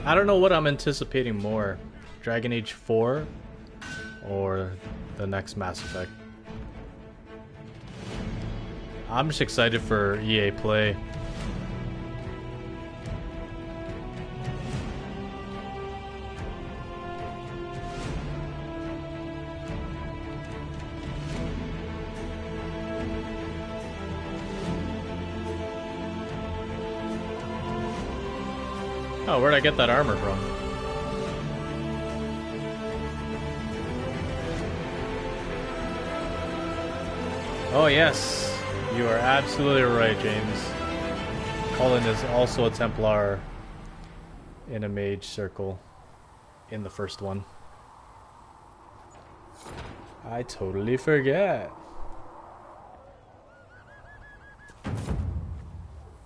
I don't know what I'm anticipating more, Dragon Age 4 or the next Mass Effect. I'm just excited for EA Play. Oh, where'd I get that armor from? Oh yes, you are absolutely right, James. Cullen is also a Templar in a mage circle in the first one. I totally forget.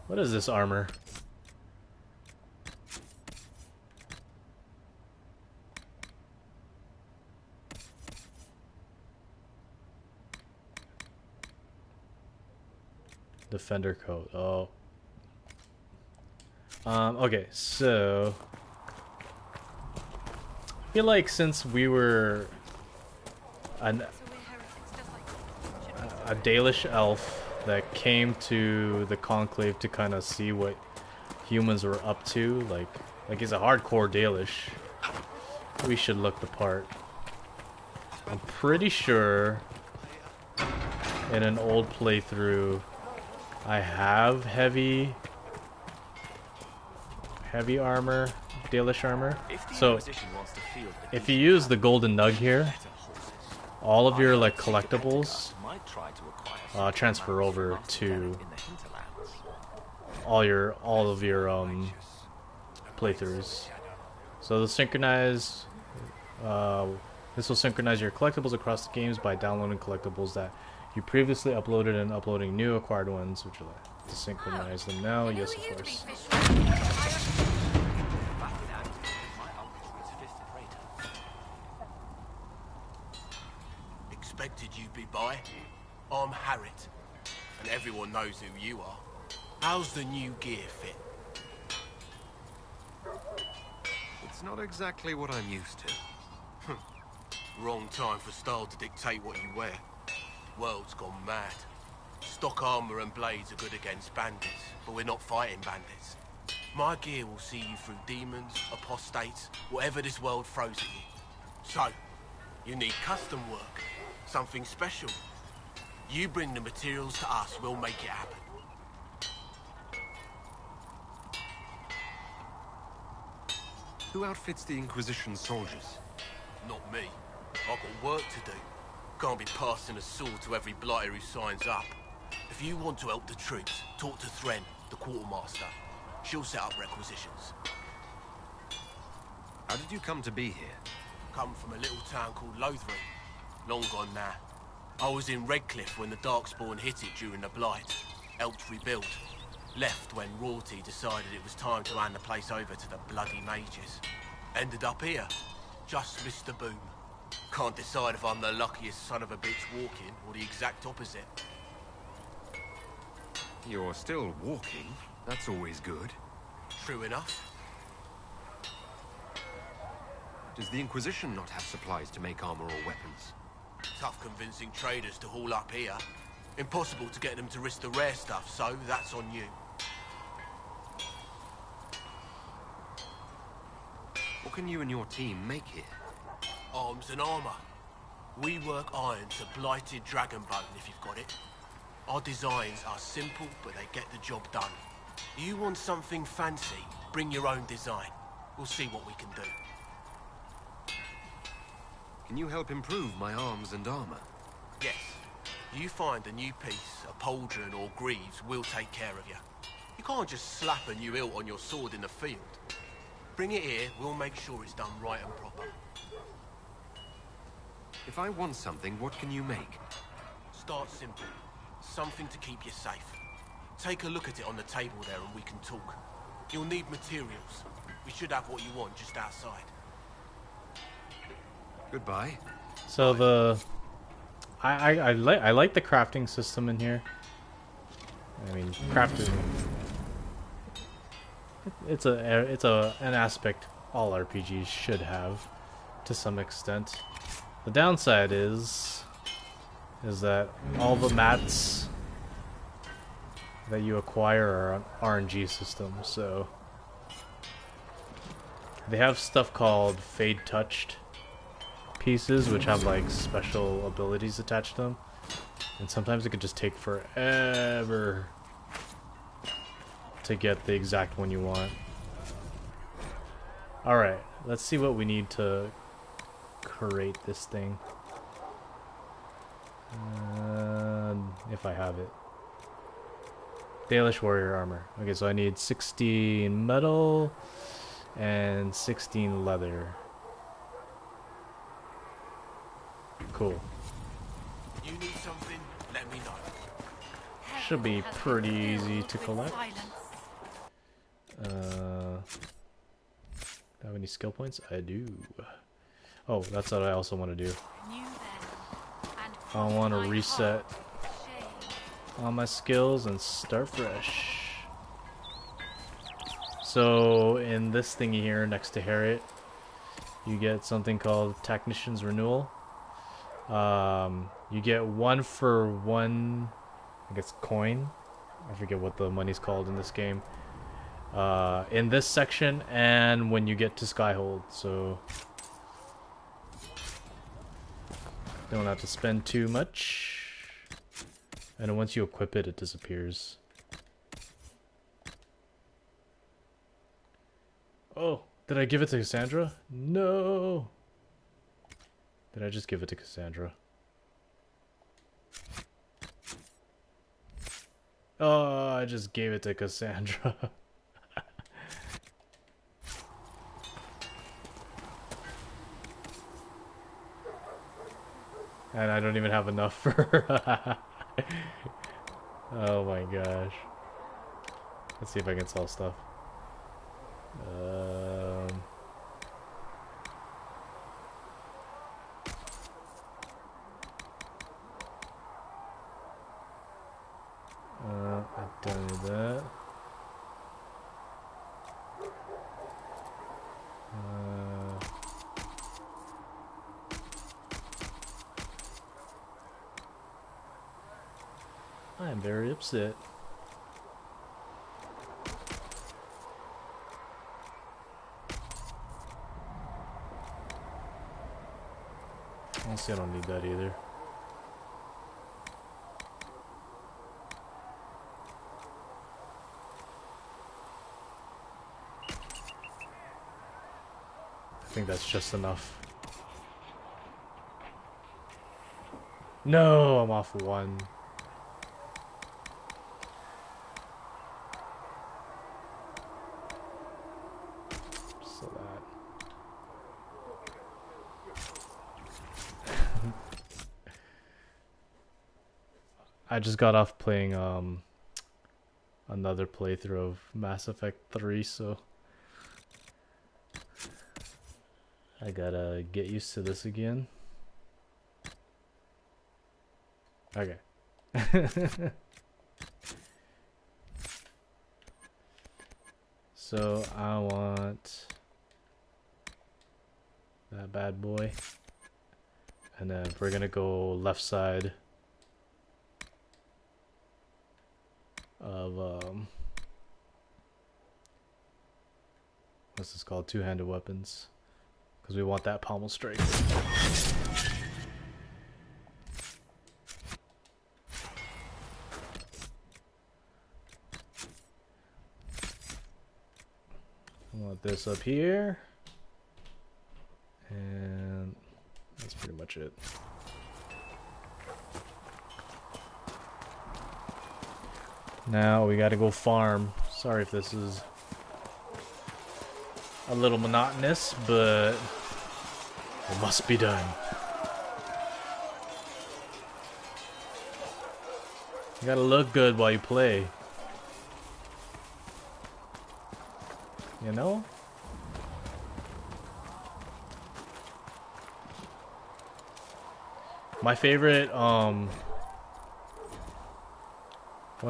What is this armor? Defender coat. Oh. Okay, so I feel like since we were a Dalish elf that came to the Conclave to kind of see what humans were up to, like he's a hardcore Dalish, we should look the part. I'm pretty sure in an old playthrough I have heavy armor, Dalish armor. So if you use the golden nug here, all of your like collectibles transfer over to all of your playthroughs. So the synchronize this will synchronize your collectibles across the games by downloading collectibles that you previously uploaded and uploading new acquired ones, which will to synchronize them now. Yes, of course. Expected you'd be by. I'm Harriet, and everyone knows who you are. How's the new gear fit? It's not exactly what I'm used to. Wrong time for style to dictate what you wear. World's gone mad. Stock armor and blades are good against bandits, but we're not fighting bandits. My gear will see you through demons, apostates, whatever this world throws at you. So, you need custom work, something special. You bring the materials to us, we'll make it happen. Who outfits the Inquisition soldiers? Not me. I've got work to do. Can't be passing a sword to every blighter who signs up. If you want to help the troops, talk to Thren, the quartermaster. She'll set up requisitions. How did you come to be here? Come from a little town called Lothering. Long gone now. I was in Redcliffe when the Darkspawn hit it during the Blight. Helped rebuild. Left when royalty decided it was time to hand the place over to the bloody mages. Ended up here. Just missed the boom. Can't decide if I'm the luckiest son of a bitch walking or the exact opposite. You're still walking. That's always good. True enough. Does the Inquisition not have supplies to make armor or weapons? Tough convincing traders to haul up here. Impossible to get them to risk the rare stuff, so that's on you. What can you and your team make here? Arms and armor. We work iron to blighted dragonbone, if you've got it. Our designs are simple, but they get the job done. You want something fancy, bring your own design. We'll see what we can do. Can you help improve my arms and armor? Yes. You find a new piece, a pauldron or greaves, we'll take care of you. You can't just slap a new hilt on your sword in the field. Bring it here, we'll make sure it's done right and proper. If I want something, what can you make? Start simple. Something to keep you safe. Take a look at it on the table there and we can talk. You'll need materials. We should have what you want just outside. Goodbye. So the I like the crafting system in here. I mean, crafting. It's an aspect all RPGs should have, to some extent. The downside is that all the mats that you acquire are an RNG system. So they have stuff called Fade Touched pieces, which have like special abilities attached to them, and sometimes it could just take forever to get the exact one you want. Alright, let's see what we need to create this thing. If I have it. Dalish Warrior Armor. Okay, so I need 16 metal and 16 leather. Cool. You need something, let me know. Should be pretty easy to collect. Do I have any skill points? I do. Oh, that's what I also want to do. I want to reset all my skills and start fresh. So in this thingy here next to Harriet, you get something called Technician's Renewal. You get 1 for 1, I guess, coin. I forget what the money's called in this game. In this section, and when you get to Skyhold, so don't have to spend too much. And once you equip it, it disappears. Oh, did I give it to Cassandra? No! Did I just give it to Cassandra? Oh, I just gave it to Cassandra. And I don't even have enough for her. Oh my gosh. Let's see if I can sell stuff. I've done that. I am very upset. Honestly, I don't need that either. think that's just enough. No, I'm off one. So that. I just got off playing another playthrough of Mass Effect 3, so I gotta get used to this again. Okay. So I want that bad boy, and then we're gonna go left side of what's this called? Two-handed weapons, because we want that pommel strike. I want this up here, and that's pretty much it. Now we gotta go farm. Sorry if this is a little monotonous, but it must be done. You gotta look good while you play. You know? My favorite, one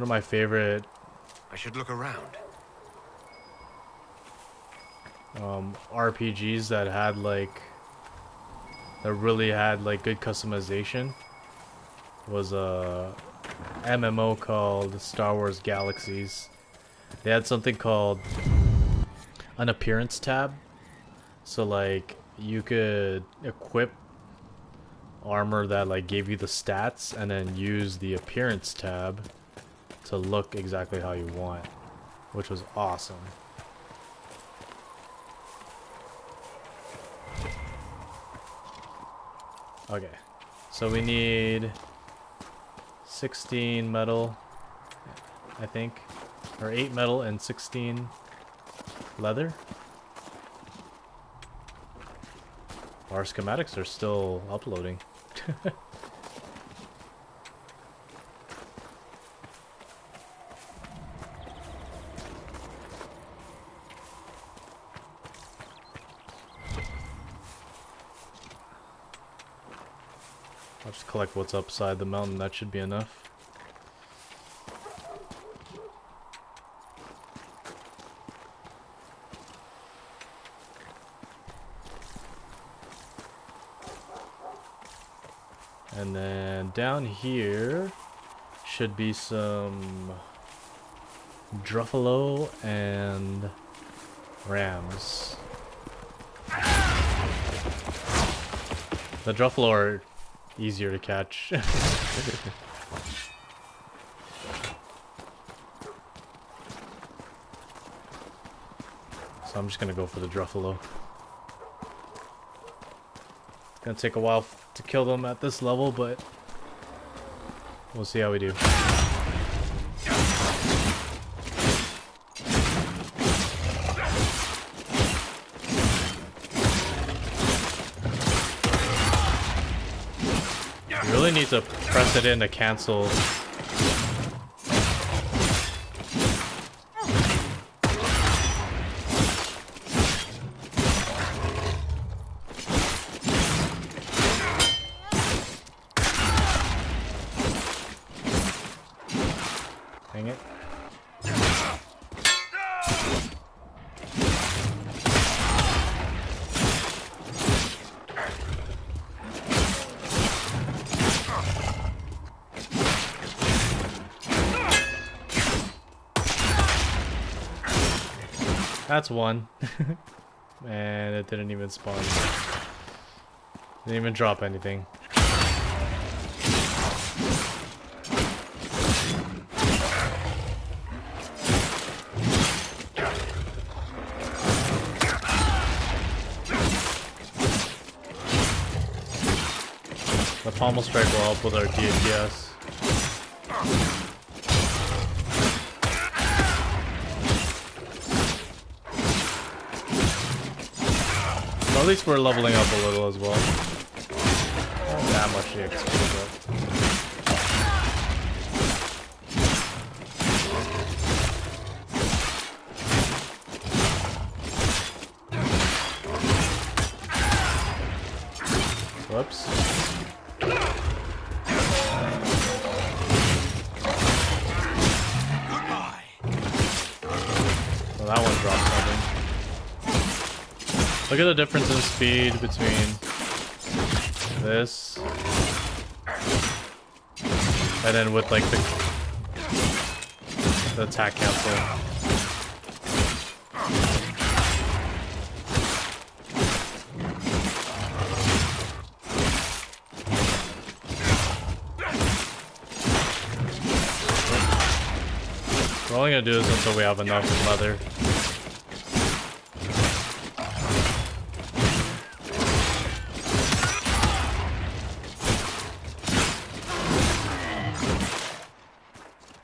of my favorite... I should look around. RPGs that had like... that really had like good customization was a MMO called Star Wars Galaxies. They had something called an appearance tab, so like you could equip armor that like gave you the stats and then use the appearance tab to look exactly how you want, which was awesome. Okay, so we need 16 metal, I think, or 8 metal and 16 leather. Our schematics are still uploading. I'll just collect what's upside the mountain, that should be enough. And then down here should be some Druffalo and rams. The Druffalo are easier to catch. So I'm just gonna go for the Druffalo. Gonna take a while to kill them at this level, but we'll see how we do. You really need to press it in to cancel. Dang it. That's one. And it didn't even spawn. Didn't even drop anything. The pommel strike will help with our DPS. Well, at least we're leveling up a little as well. Not that much EXP, but... Whoops. Well, that one dropped something. Look at the difference in speed between this and then with like the attack cancel. We're only gonna do this until we have enough leather.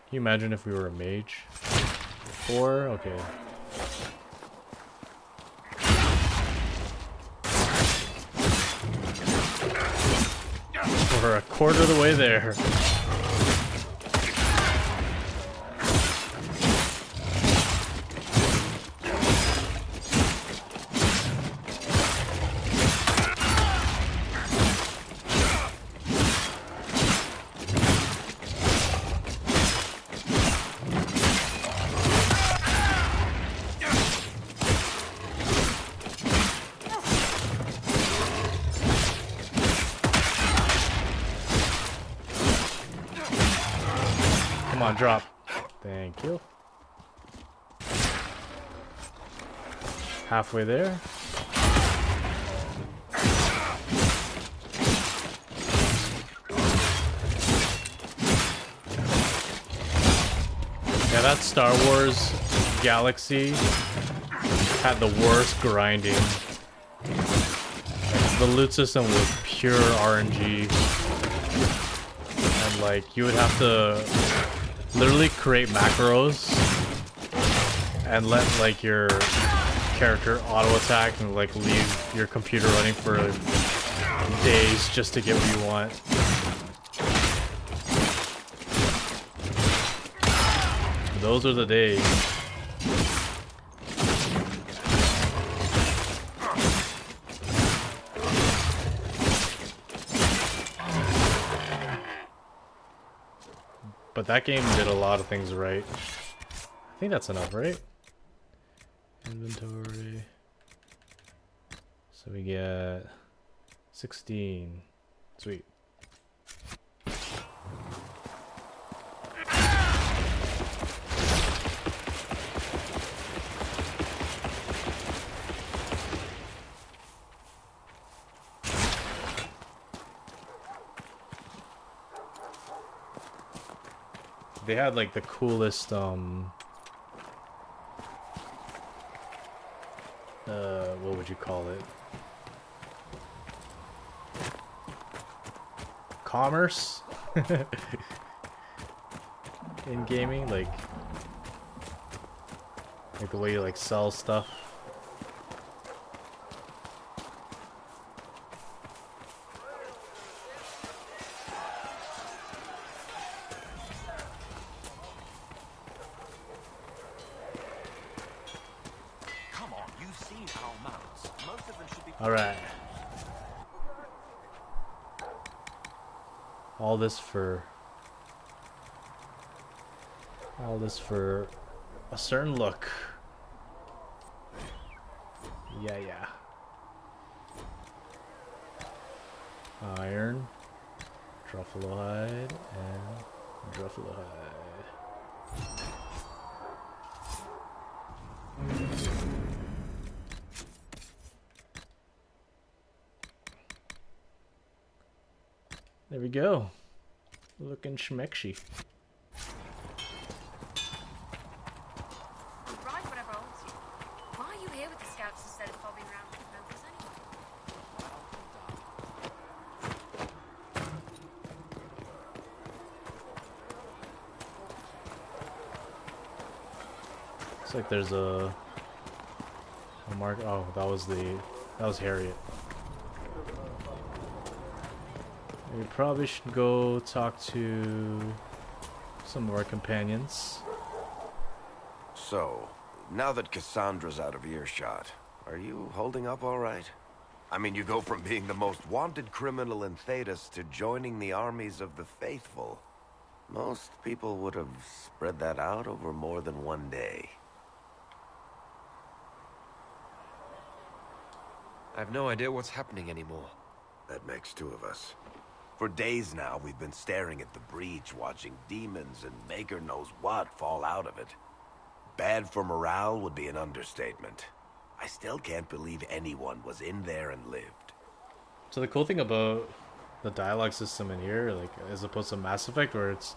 Can you imagine if we were a mage? 4? Okay. We're a quarter of the way there. Come on, drop. Thank you. Halfway there. Yeah, that Star Wars Galaxy had the worst grinding. The loot system was pure RNG. And like, you would have to literally create macros and let like your character auto attack and like leave your computer running for days just to get what you want. Those are the days. But that game did a lot of things right. I think that's enough, right? Inventory. So we get 16. Sweet. They had like the coolest what would you call it? Commerce in gaming, like the way you like sell stuff. Alright. All this for a certain look. Yeah, yeah. Iron, Truffalo hide, and Truffalo hide. There we go. Looking schmecksy. Right, whatever holds you. Why are you here with the scouts instead of bobbing around with the nobles anyway? Looks like there's a mark. Oh, that was Harriet. We probably should go talk to some of our companions. So, now that Cassandra's out of earshot, are you holding up all right? I mean, you go from being the most wanted criminal in Thedas to joining the armies of the faithful. Most people would have spread that out over more than one day. I have no idea what's happening anymore. That makes two of us. For days now, we've been staring at the breach, watching demons and maker knows what fall out of it. Bad for morale would be an understatement. I still can't believe anyone was in there and lived. So the cool thing about the dialogue system in here, like as opposed to Mass Effect, where it's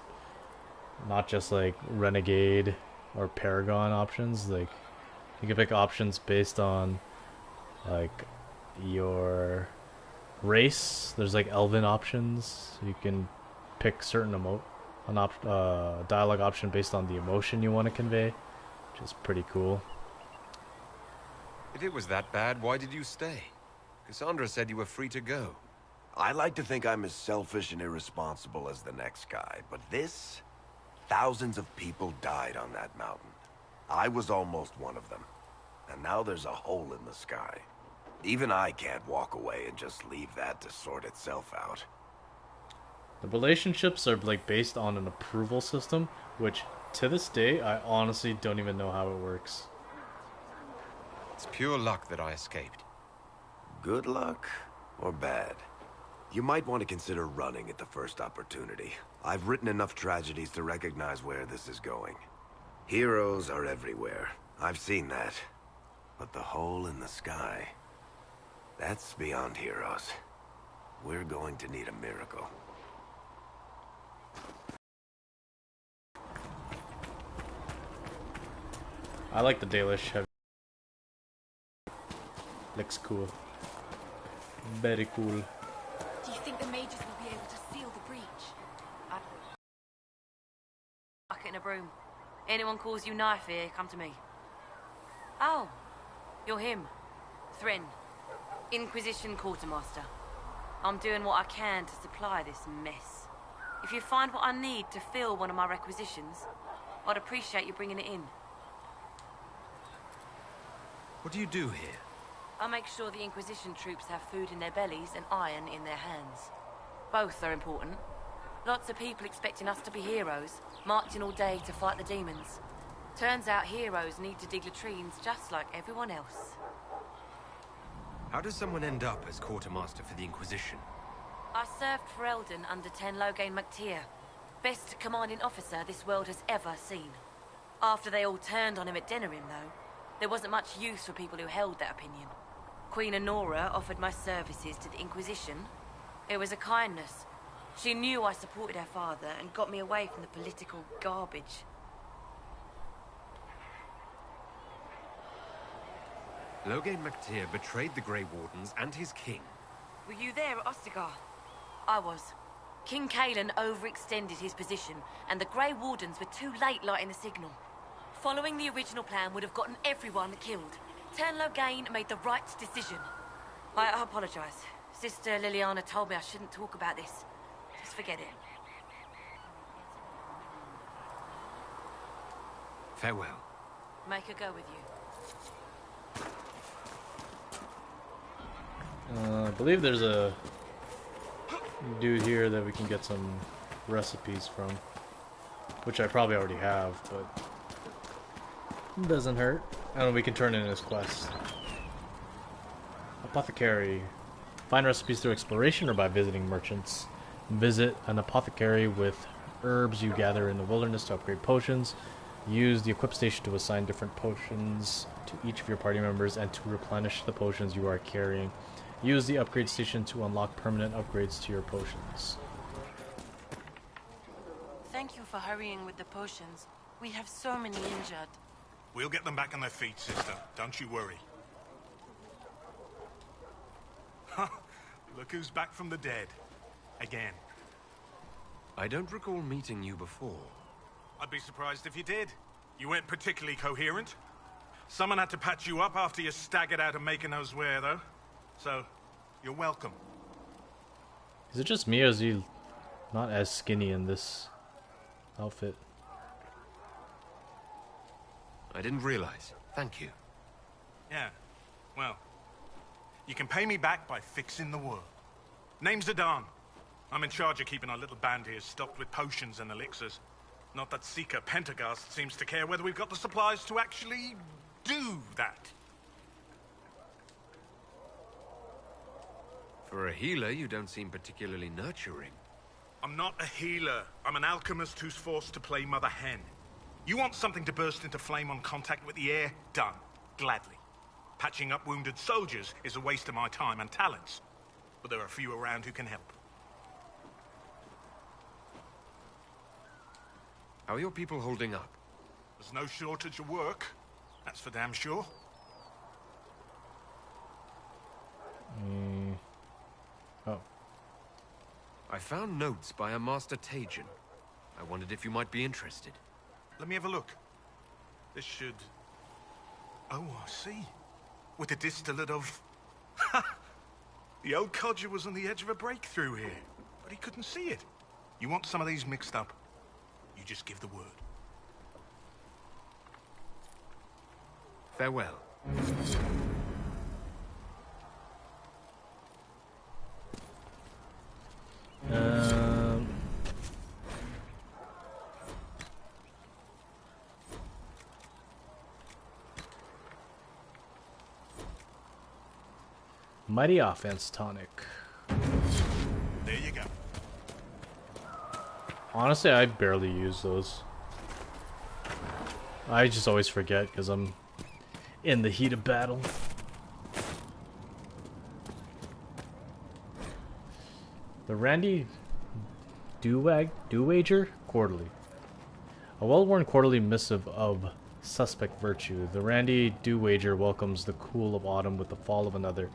not just like Renegade or Paragon options, like you can pick options based on like your race. There's like elven options. You can pick certain dialogue option based on the emotion you want to convey, which is pretty cool. If it was that bad, why did you stay? Cassandra said you were free to go. I like to think I'm as selfish and irresponsible as the next guy, but this... Thousands of people died on that mountain. I was almost one of them. And now there's a hole in the sky. Even I can't walk away and just leave that to sort itself out. The relationships are like based on an approval system, which to this day I honestly don't even know how it works. It's pure luck that I escaped. Good luck or bad? You might want to consider running at the first opportunity. I've written enough tragedies to recognize where this is going. Heroes are everywhere. I've seen that. But the hole in the sky... that's beyond heroes. We're going to need a miracle. I like the Dalish heavy. Looks cool. Very cool. Do you think the mages will be able to seal the breach? Bucket and a broom. Anyone calls you knife here, come to me. Oh, you're him. Thren. Inquisition quartermaster. I'm doing what I can to supply this mess. If you find what I need to fill one of my requisitions, I'd appreciate you bringing it in. What do you do here? I make sure the Inquisition troops have food in their bellies and iron in their hands. Both are important. Lots of people expecting us to be heroes, marching all day to fight the demons. Turns out heroes need to dig latrines just like everyone else. How does someone end up as quartermaster for the Inquisition? I served for Eldon under Ten Loghain MacTier. Best commanding officer this world has ever seen. After they all turned on him at Denerim, though, there wasn't much use for people who held that opinion. Queen Honora offered my services to the Inquisition. It was a kindness. She knew I supported her father and got me away from the political garbage. Loghain MacTier betrayed the Grey Wardens and his king. Were you there at Ostagar? I was. King Cailan overextended his position, and the Grey Wardens were too late lighting the signal. Following the original plan would have gotten everyone killed. Ten Loghain made the right decision. I apologize. Sister Liliana told me I shouldn't talk about this. Just forget it. Farewell. Make her go with you. I believe there's a dude here that we can get some recipes from, which I probably already have, but it doesn't hurt. And we can turn in his quest. Apothecary. Find recipes through exploration or by visiting merchants. Visit an apothecary with herbs you gather in the wilderness to upgrade potions. Use the equip station to assign different potions to each of your party members and to replenish the potions you are carrying. Use the upgrade station to unlock permanent upgrades to your potions. Thank you for hurrying with the potions. We have so many injured. We'll get them back on their feet, sister. Don't you worry. Look who's back from the dead. Again. I don't recall meeting you before. I'd be surprised if you did. You weren't particularly coherent. Someone had to patch you up after you staggered out of making those wear, though. So, you're welcome. Is it just me, or is he not as skinny in this outfit? I didn't realize. Thank you. Yeah, well, you can pay me back by fixing the world. Name's Adan. I'm in charge of keeping our little band here stocked with potions and elixirs. Not that Seeker Pentagast seems to care whether we've got the supplies to actually do that. For a healer, you don't seem particularly nurturing. I'm not a healer. I'm an alchemist who's forced to play Mother Hen. You want something to burst into flame on contact with the air? Done. Gladly. Patching up wounded soldiers is a waste of my time and talents. But there are a few around who can help. How are your people holding up? There's no shortage of work. That's for damn sure. Oh. I found notes by a Master Tajin. I wondered if you might be interested. Let me have a look. This should... Oh, I see. With a distillate of... The old codger was on the edge of a breakthrough here, but he couldn't see it. You want some of these mixed up? You just give the word. Farewell. Mighty Offense Tonic. There you go. Honestly, I barely use those. I just always forget because I'm in the heat of battle. The Randy Dowager Quarterly. A well-worn quarterly missive of suspect virtue. The Randy Dowager welcomes the cool of autumn with the fall of another.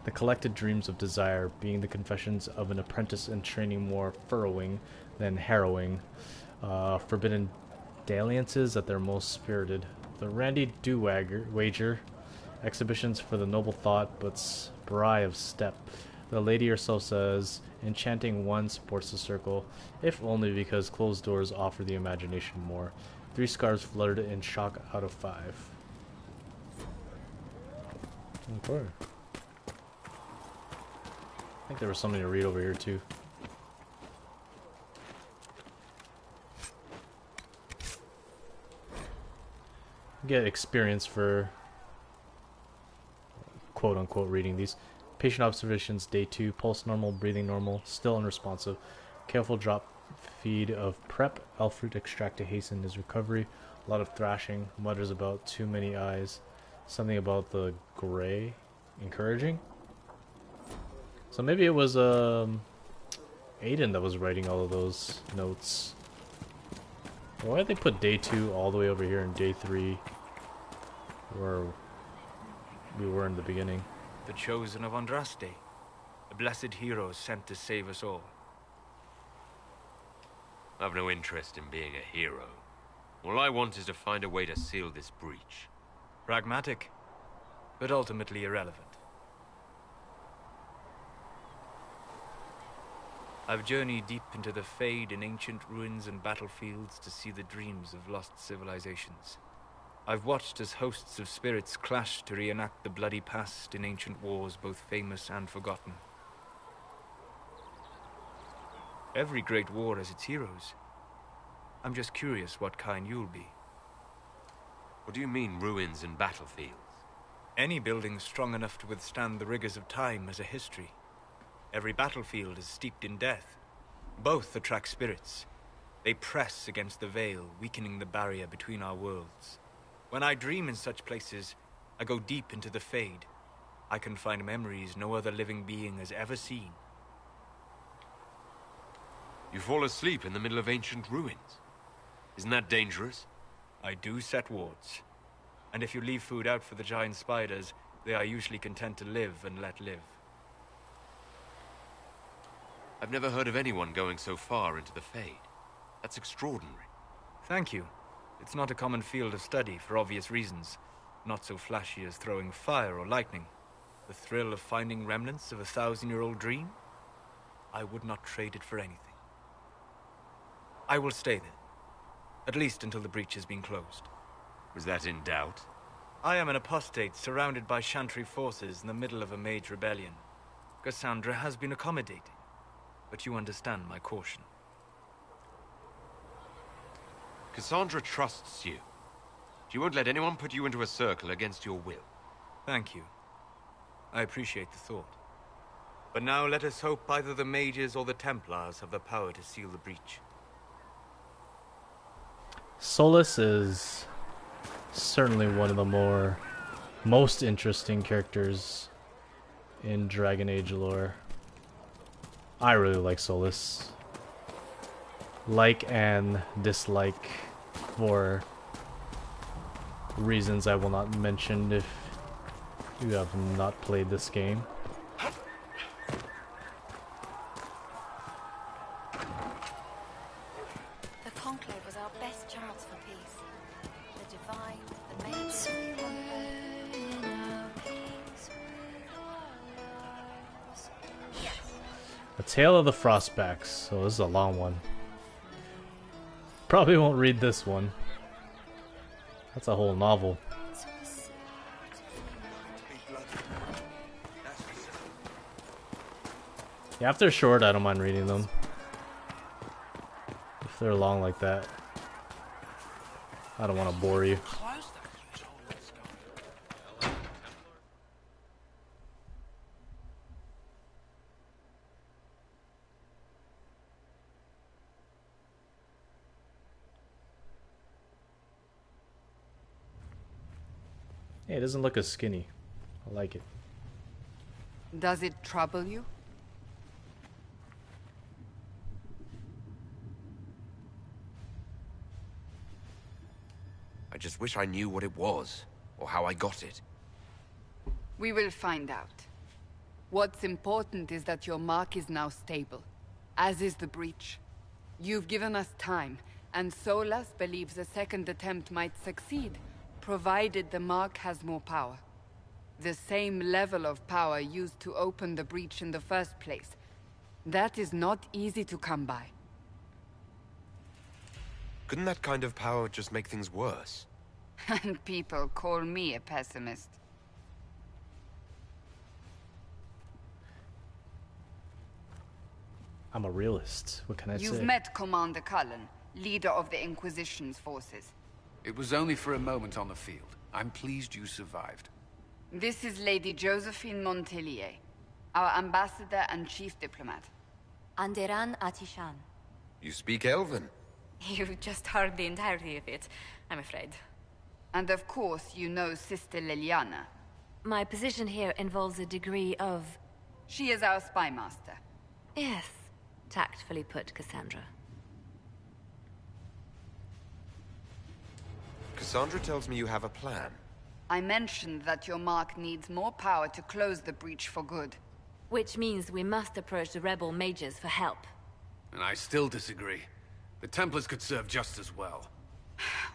The collected dreams of desire, being the confessions of an apprentice in training more furrowing than harrowing. Forbidden dalliances at their most spirited. The Randy Dowager exhibitions for the noble thought, but spry of step. The lady herself says, enchanting one sports the circle, if only because closed doors offer the imagination more. 3 scarves fluttered in shock out of 5. Okay. I think there was something to read over here too. Get experience for quote-unquote reading these. Patient observations, day 2, pulse normal, breathing normal, still unresponsive. Careful drop feed of prep, elf fruit extract to hasten his recovery. A lot of thrashing, mutters about too many eyes. Something about the gray, encouraging. So maybe it was Aiden that was writing all of those notes. Why did they put day 2 all the way over here and day 3 where we were in the beginning? The chosen of Andraste, a blessed hero sent to save us all. I've no interest in being a hero. All I want is to find a way to seal this breach. Pragmatic, but ultimately irrelevant. I've journeyed deep into the Fade in ancient ruins and battlefields to see the dreams of lost civilizations. I've watched as hosts of spirits clash to reenact the bloody past in ancient wars, both famous and forgotten. Every great war has its heroes. I'm just curious what kind you'll be. What do you mean, ruins and battlefields? Any building strong enough to withstand the rigors of time has a history. Every battlefield is steeped in death. Both attract spirits. They press against the veil, weakening the barrier between our worlds. When I dream in such places, I go deep into the Fade. I can find memories no other living being has ever seen. You fall asleep in the middle of ancient ruins. Isn't that dangerous? I do set wards. And if you leave food out for the giant spiders, they are usually content to live and let live. I've never heard of anyone going so far into the Fade. That's extraordinary. Thank you. It's not a common field of study for obvious reasons. Not so flashy as throwing fire or lightning. The thrill of finding remnants of a 1,000-year-old dream? I would not trade it for anything. I will stay there. At least until the breach has been closed. Was that in doubt? I am an apostate surrounded by Chantry forces in the middle of a mage rebellion. Cassandra has been accommodating, but you understand my caution. Cassandra trusts you. She won't let anyone put you into a circle against your will. Thank you. I appreciate the thought. But now let us hope either the mages or the Templars have the power to seal the breach. Solus is certainly one of the most interesting characters in Dragon Age lore. I really like Solus. Like and dislike for reasons I will not mention if you have not played this game. The Conclave was our best chance for peace. The Divine, the Mages, A Tale of the Frostbacks. So this is a long one. Probably won't read this one. That's a whole novel. Yeah, if they're short, I don't mind reading them. If they're long like that, I don't want to bore you. Hey, it doesn't look as skinny. I like it. Does it trouble you? I just wish I knew what it was, or how I got it. We will find out. What's important is that your mark is now stable, as is the breach. You've given us time, and Solas believes a second attempt might succeed, provided the mark has more power. The same level of power used to open the breach in the first place. That is not easy to come by. Couldn't that kind of power just make things worse? And people call me a pessimist. I'm a realist. What can I say? You've met Commander Cullen, leader of the Inquisition's forces. It was only for a moment on the field. I'm pleased you survived. This is Lady Josephine Montelier, our ambassador and chief diplomat. Anderan Atishan. You speak Elven? You've just heard the entirety of it, I'm afraid. And of course, you know Sister Liliana. My position here involves a degree of... She is our spy master. Yes, tactfully put, Cassandra. Cassandra tells me you have a plan. I mentioned that your mark needs more power to close the breach for good. Which means we must approach the rebel mages for help. And I still disagree. The Templars could serve just as well.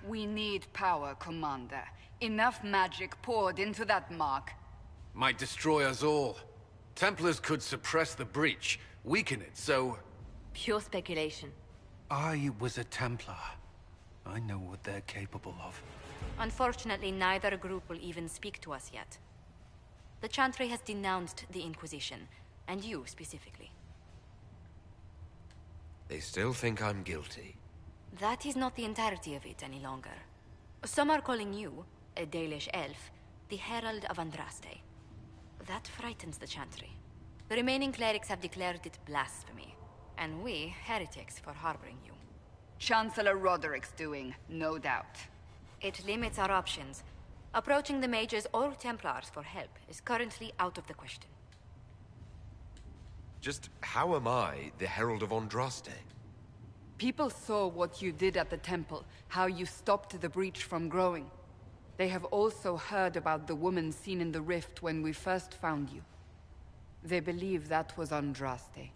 We need power, Commander. Enough magic poured into that mark. Might destroy us all. Templars could suppress the breach, weaken it, so... Pure speculation. I was a Templar. I know what they're capable of. Unfortunately, neither group will even speak to us yet. The Chantry has denounced the Inquisition, and you specifically. They still think I'm guilty. That is not the entirety of it any longer. Some are calling you, a Dalish elf, the Herald of Andraste. That frightens the Chantry. The remaining clerics have declared it blasphemy, and we, heretics, for harboring you. Chancellor Roderick's doing, no doubt. It limits our options. Approaching the mages or Templars for help is currently out of the question. Just how am I the Herald of Andraste? People saw what you did at the temple, how you stopped the breach from growing. They have also heard about the woman seen in the rift when we first found you. They believe that was Andraste.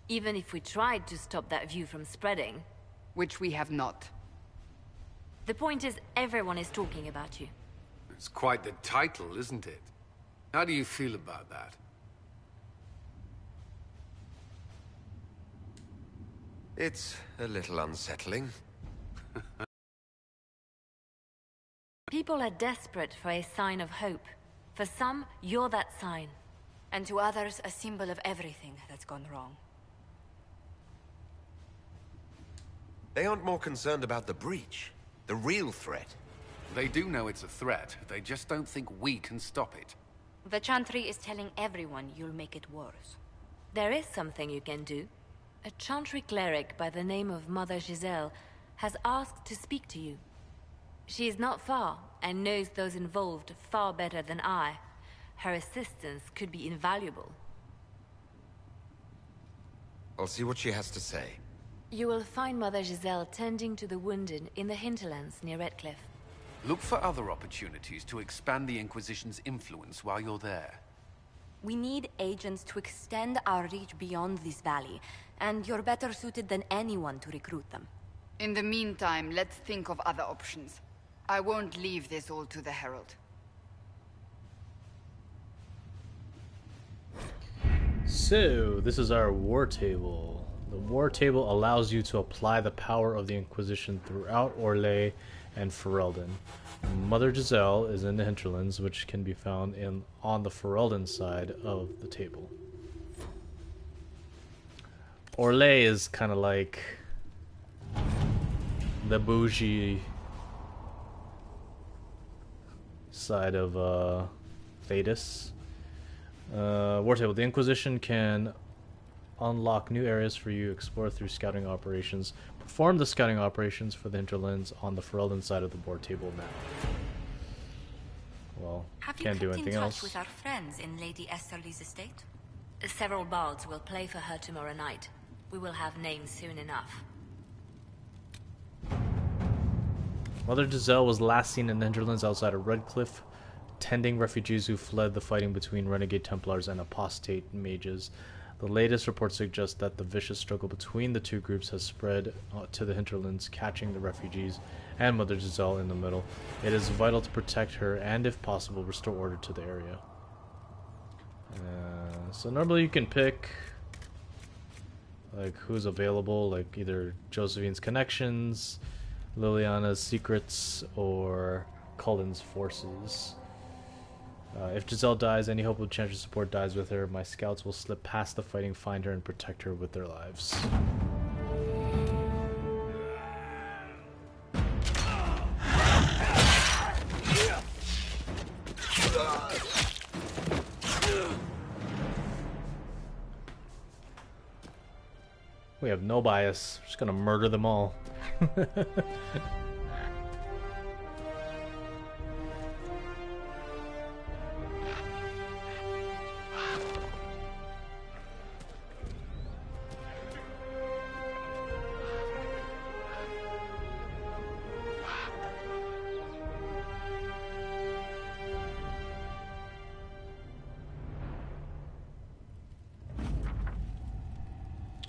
Even if we tried to stop that view from spreading... Which we have not. The point is, everyone is talking about you. It's quite the title, isn't it? How do you feel about that? It's a little unsettling. People are desperate for a sign of hope. For some, you're that sign. And to others, a symbol of everything that's gone wrong. They aren't more concerned about the breach, the real threat. They do know it's a threat. They just don't think we can stop it. The Chantry is telling everyone you'll make it worse. There is something you can do. A Chantry cleric by the name of Mother Giselle has asked to speak to you. She is not far, and knows those involved far better than I. Her assistance could be invaluable. I'll see what she has to say. You will find Mother Giselle tending to the wounded in the hinterlands near Redcliffe. Look for other opportunities to expand the Inquisition's influence while you're there. We need agents to extend our reach beyond this valley, and you're better suited than anyone to recruit them. In the meantime, let's think of other options. I won't leave this all to the Herald. So, this is our war table. The war table allows you to apply the power of the Inquisition throughout Orlais and Ferelden. Mother Giselle is in the hinterlands, which can be found on the Ferelden side of the table. Orlais is kind of like the bougie side of Thedas. War table. The Inquisition can unlock new areas for you, explore through scouting operations, perform the scouting operations for the hinterlands on the Ferelden side of the war table map. Well, can't do anything else. Have you kept in touch with our friends in Lady Esterly's estate? Several bards will play for her tomorrow night. We will have names soon enough. Mother Giselle was last seen in the hinterlands outside of Redcliffe, tending refugees who fled the fighting between renegade Templars and apostate mages. The latest reports suggest that the vicious struggle between the two groups has spread to the hinterlands, catching the refugees and Mother Giselle in the middle. It is vital to protect her and, if possible, restore order to the area. So normally you can pick like who's available, like either Josephine's connections, Liliana's secrets, or Cullen's forces. If Giselle dies, any hope of Chantry support dies with her. My scouts will slip past the fighting, find her, and protect her with their lives. We have no bias. We're just gonna murder them all.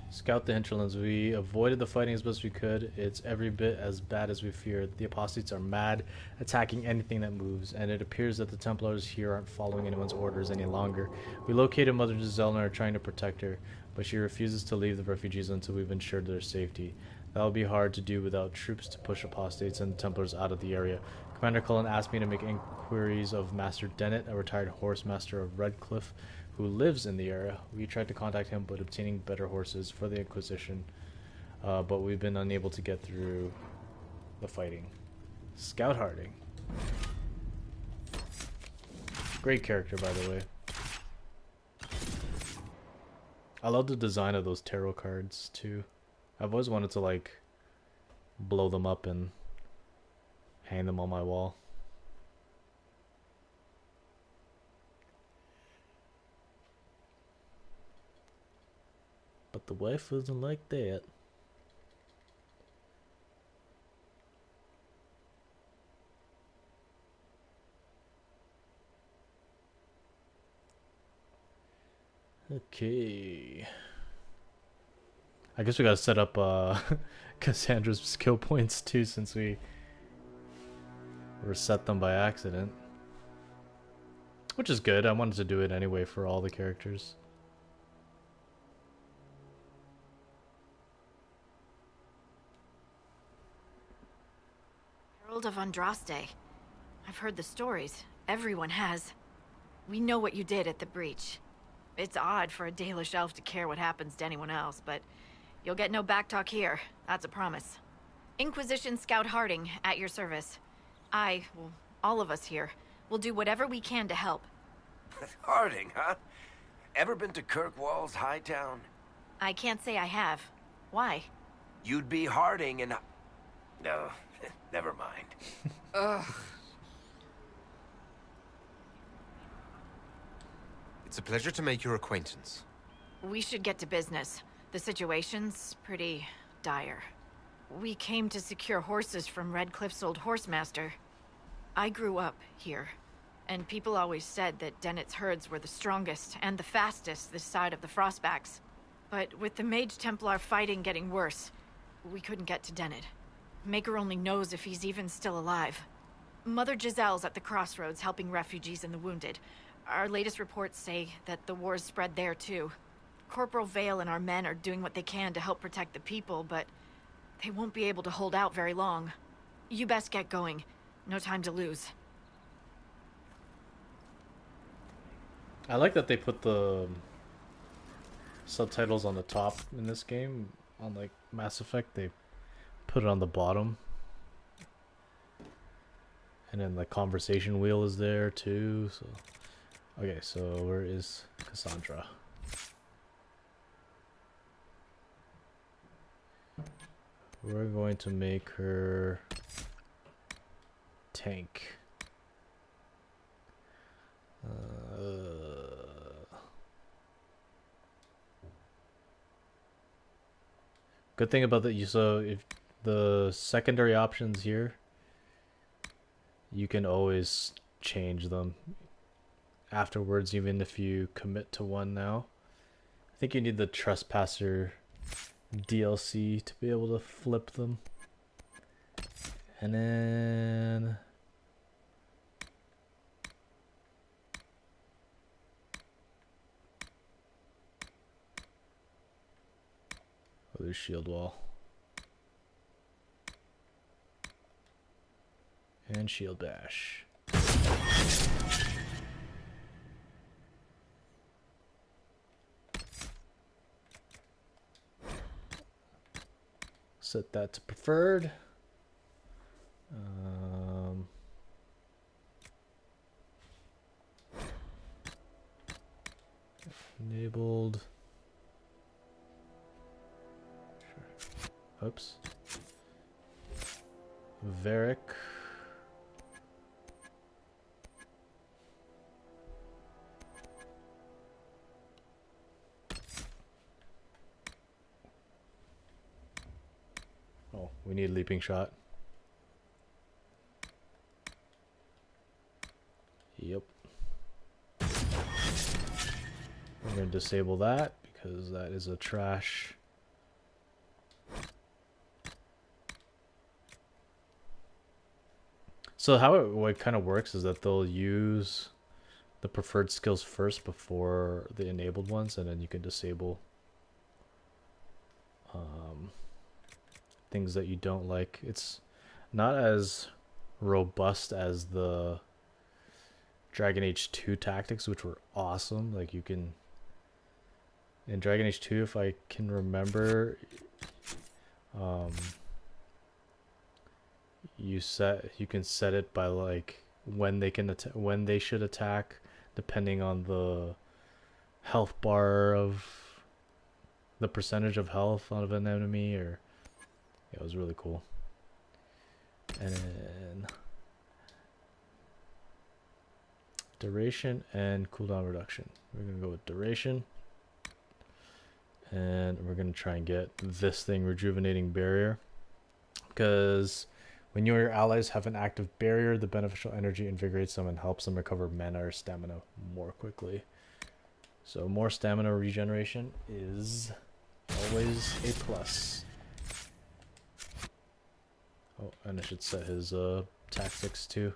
Scout the hinterlands. We avoided the fighting as best we could. It's every bit as bad as we feared. The apostates are mad, attacking anything that moves, and it appears that the Templars here aren't following anyone's orders any longer. We located Mother Giselle and are trying to protect her, but she refuses to leave the refugees until we've ensured their safety. That'll be hard to do without troops to push apostates and Templars out of the area. Commander Cullen asked me to make inquiries of Master Dennett, a retired horse master of Redcliffe, who lives in the area. We tried to contact him, but obtaining better horses for the Inquisition, but we've been unable to get through the fighting. Scout Harding. Great character, by the way. I love the design of those tarot cards, too. I've always wanted to, like, blow them up and hang them on my wall. But the wife isn't like that. Okay. I guess we gotta set up Cassandra's skill points too, since we reset them by accident. which is good. I wanted to do it anyway for all the characters. Herald of Andraste. I've heard the stories. Everyone has. We know what you did at the breach. It's odd for a Dalish elf to care what happens to anyone else, but you'll get no backtalk here. That's a promise. Inquisition Scout Harding, at your service. Well, all of us here, will do whatever we can to help. Harding, huh? Ever been to Kirkwall's Hightown? I can't say I have. Why? You'd be Harding and... No, never mind. Ugh. It's a pleasure to make your acquaintance. We should get to business. The situation's pretty dire. We came to secure horses from Redcliffe's old horsemaster. I grew up here, and people always said that Dennett's herds were the strongest and the fastest this side of the Frostbacks. But with the Mage Templar fighting getting worse, we couldn't get to Dennett. Maker only knows if he's even still alive. Mother Giselle's at the crossroads helping refugees and the wounded. Our latest reports say that the war's spread there too. Corporal Vale and our men are doing what they can to help protect the people, but they won't be able to hold out very long. You best get going. No time to lose. I like that they put the subtitles on the top in this game. On like Mass Effect, they put it on the bottom. And then the conversation wheel is there too. So okay, so where is Cassandra? We're going to make her tank. Good thing about that, so if the secondary options here, you can always change them afterwards, even if you commit to one now. I think you need the Trespasser DLC to be able to flip them. And then oh, there's shield wall and shield bash. Set that to preferred. Enabled. Sure. Oops. Varric. Oh, we need leaping shot. Yep. We're going to disable that because that is a trash. So how it kind of works is that they'll use the preferred skills first before the enabled ones, and then you can disable things that you don't like. It's not as robust as the Dragon Age 2 tactics, which were awesome. Like you can in Dragon Age 2, if I can remember, you can set it by like when they can when they should attack, depending on the health bar of the percentage of health of an enemy, or yeah, it was really cool. And then duration and cooldown reduction. We're gonna go with duration, and we're gonna try and get this thing, rejuvenating barrier, because when you or your allies have an active barrier, the beneficial energy invigorates them and helps them recover mana or stamina more quickly. So more stamina regeneration is always a plus. Oh, and I should set his tactics too.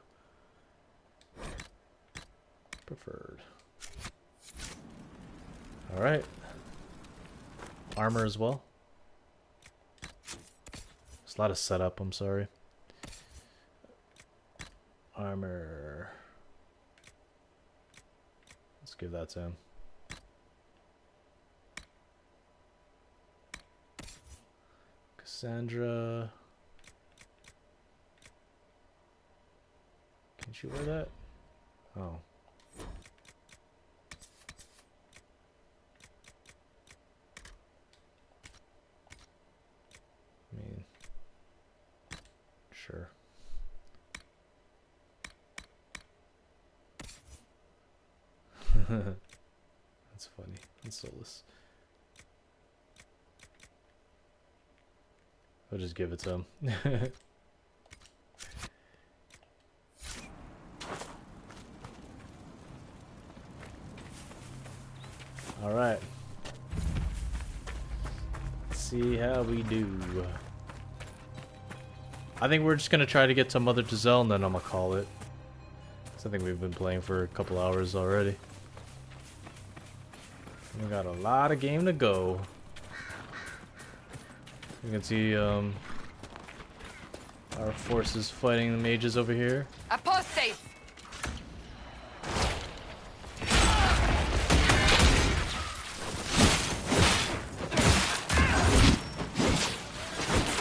Preferred. Alright. Armor as well. There's a lot of setup, I'm sorry. Armor. Let's give that to him. Cassandra. Can she wear that? Oh. I mean, sure. That's funny. That's soulless. I'll just give it to him. Alright. Let's see how we do. I think we're just gonna try to get to Mother Giselle and then I'm gonna call it. I think we've been playing for a couple hours already. We got a lot of game to go. You can see our forces fighting the mages over here. Apostate!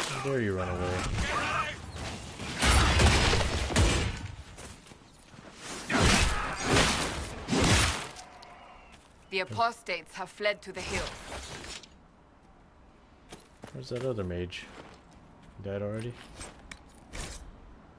How dare you run away? The apostates have fled to the hills. Where's that other mage? He died already?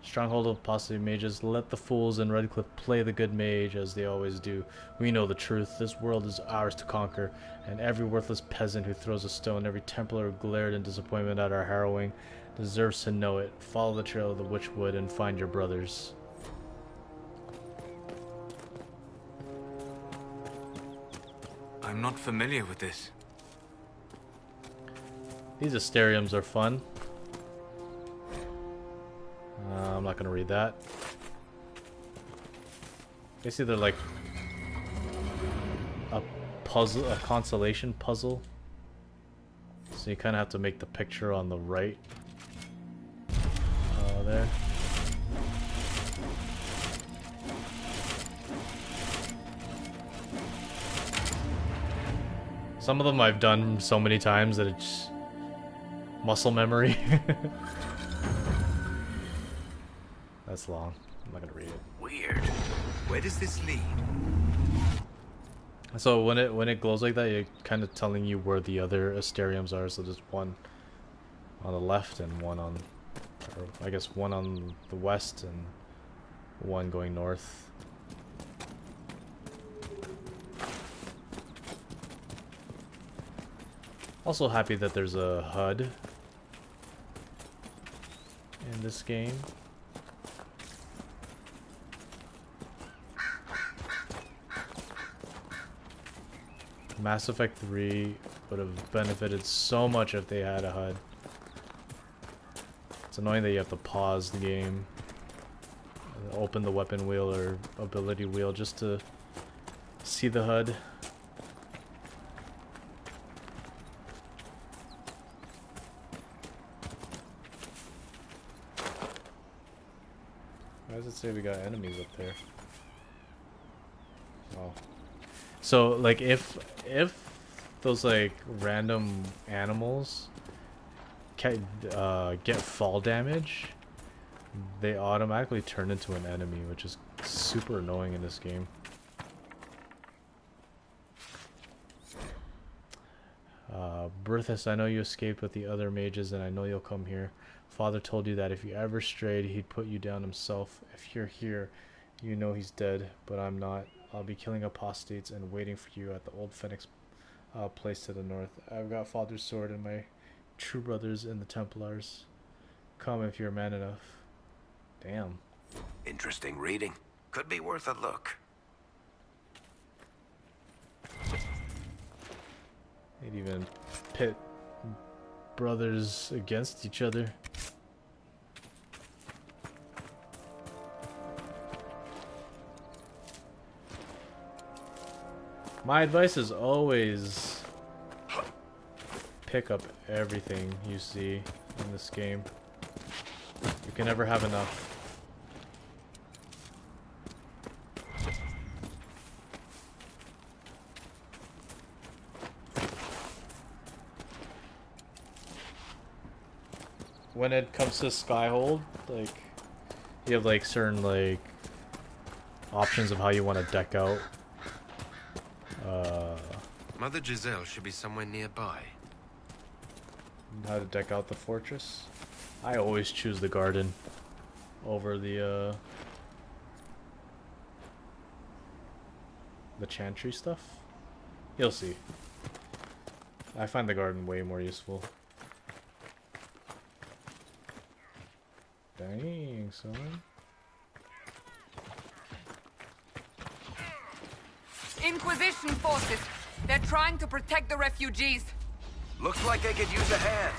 Stronghold of apostate mages, let the fools in Redcliffe play the good mage as they always do. We know the truth. This world is ours to conquer, and every worthless peasant who throws a stone, every Templar who glared in disappointment at our harrowing, deserves to know it. Follow the trail of the Witchwood and find your brothers. I'm not familiar with this. These Asteriums are fun. I'm not gonna read that. Basically, they're like a puzzle, a constellation puzzle. So you kind of have to make the picture on the right. There. Some of them I've done so many times that it's muscle memory. That's long. I'm not gonna read it. Weird. Where does this lead? So when it glows like that, you're kind of telling you where the other Asteriums are. So there's one on the left and one on, or I guess one on the west and one going north. Also happy that there's a HUD in this game. Mass Effect 3 would have benefited so much if they had a HUD. It's annoying that you have to pause the game, open the weapon wheel or ability wheel just to see the HUD. Why does it say we got enemies up there? Oh. So, like, if those, like, random animals get fall damage, they automatically turn into an enemy, which is super annoying in this game. Berthus, I know you escaped with the other mages, and I know you'll come here. Father told you that if you ever strayed, he'd put you down himself. If you're here, you know he's dead, but I'm not. I'll be killing apostates and waiting for you at the old Phoenix place to the north. I've got Father's sword and my true brothers in the Templars. Come if you're man enough. Damn. Interesting reading. Could be worth a look. They'd even pit brothers against each other. My advice is always pick up everything you see in this game. You can never have enough. When it comes to Skyhold, like, you have like certain like options of how you want to deck out. Mother Giselle should be somewhere nearby. How to deck out the fortress. I always choose the garden over the chantry stuff. You'll see. I find the garden way more useful. Dang, son. Inquisition forces. They're trying to protect the refugees. Looks like they could use a hand.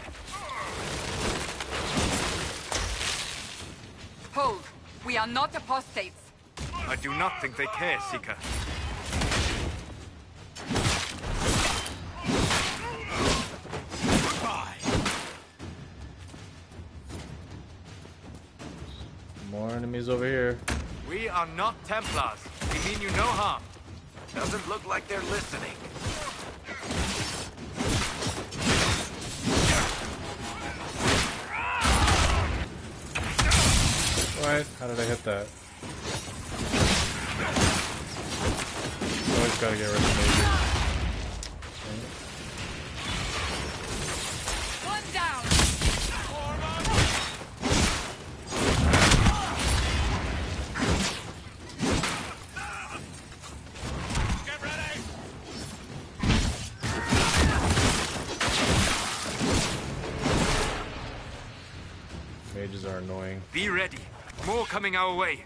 Hold. We are not apostates. I do not think they care, Seeker. More enemies over here. We are not Templars. We mean you no harm. Doesn't look like they're listening. What? How did I hit that? Always gotta get rid of majors. One down. Get ready. Mages are annoying. Be ready. More coming our way.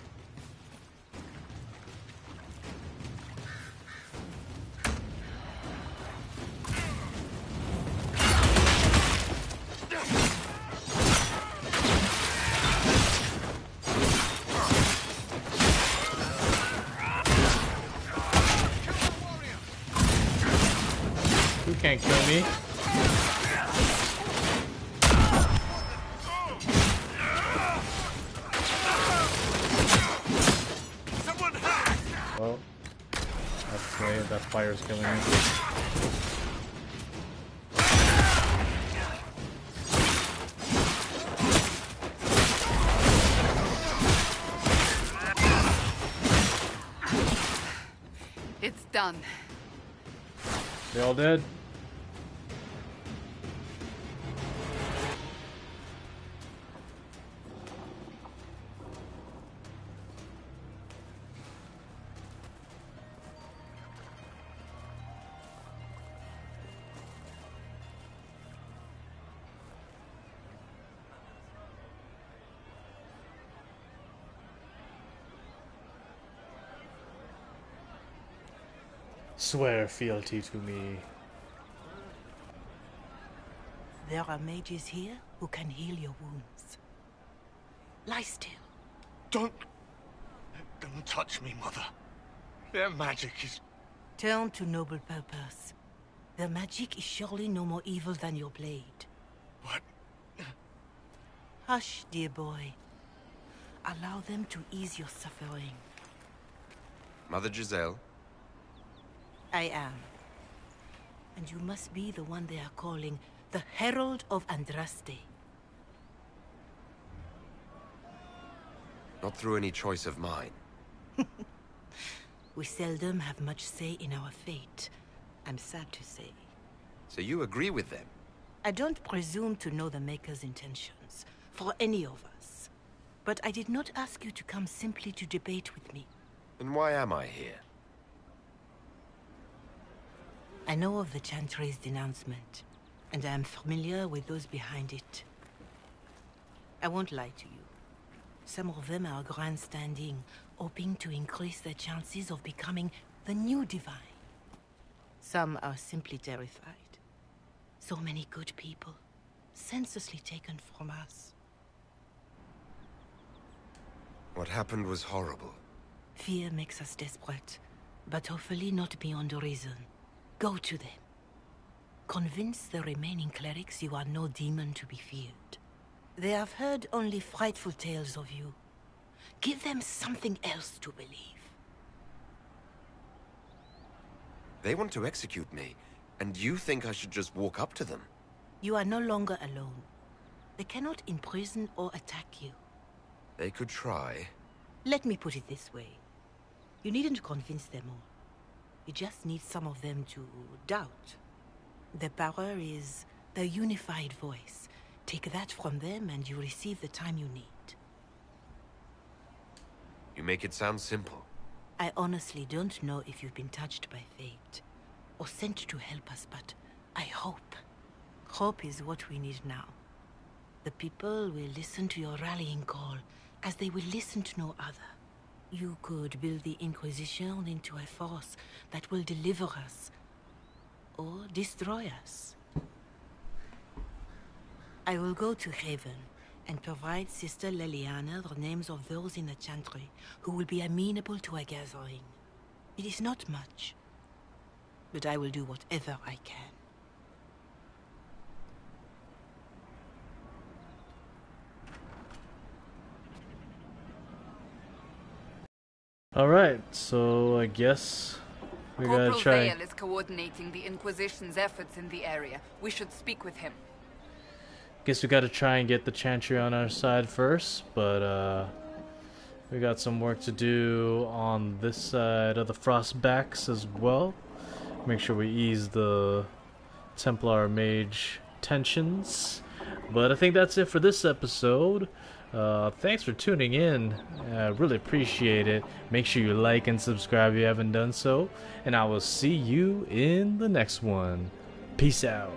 You can't kill me. Well, that fire's killing me. It's done. They all dead? Swear fealty to me. There are mages here who can heal your wounds. Lie still. Don't touch me, Mother. Their magic is... Turn to noble purpose. Their magic is surely no more evil than your blade. What? Hush, dear boy. Allow them to ease your suffering. Mother Giselle? I am. And you must be the one they are calling the Herald of Andraste. Not through any choice of mine. We seldom have much say in our fate, I'm sad to say. So you agree with them? I don't presume to know the Maker's intentions, for any of us. But I did not ask you to come simply to debate with me. Then why am I here? I know of the Chantry's denouncement, and I am familiar with those behind it. I won't lie to you. Some of them are grandstanding, hoping to increase their chances of becoming the new divine. Some are simply terrified. So many good people, senselessly taken from us. What happened was horrible. Fear makes us desperate, but hopefully not beyond reason. Go to them. Convince the remaining clerics you are no demon to be feared. They have heard only frightful tales of you. Give them something else to believe. They want to execute me, and you think I should just walk up to them? You are no longer alone. They cannot imprison or attack you. They could try. Let me put it this way. You needn't convince them all. You just need some of them to doubt. The power is the unified voice. Take that from them and you receive the time you need. You make it sound simple. I honestly don't know if you've been touched by fate or sent to help us, but I hope. Hope is what we need now. The people will listen to your rallying call as they will listen to no other. You could build the Inquisition into a force that will deliver us or destroy us. I will go to Haven and provide Sister Leliana the names of those in the Chantry who will be amenable to a gathering. It is not much, but I will do whatever I can. Alright, so I guess we gotta Corporal try. Vale is coordinating the Inquisition's efforts in the area. We should speak with him. Guess we gotta try and get the Chantry on our side first, but we got some work to do on this side of the Frostbacks as well. Make sure we ease the Templar Mage tensions. But I think that's it for this episode. Thanks for tuning in. I really appreciate it. Make sure you like and subscribe if you haven't done so. And I will see you in the next one. Peace out.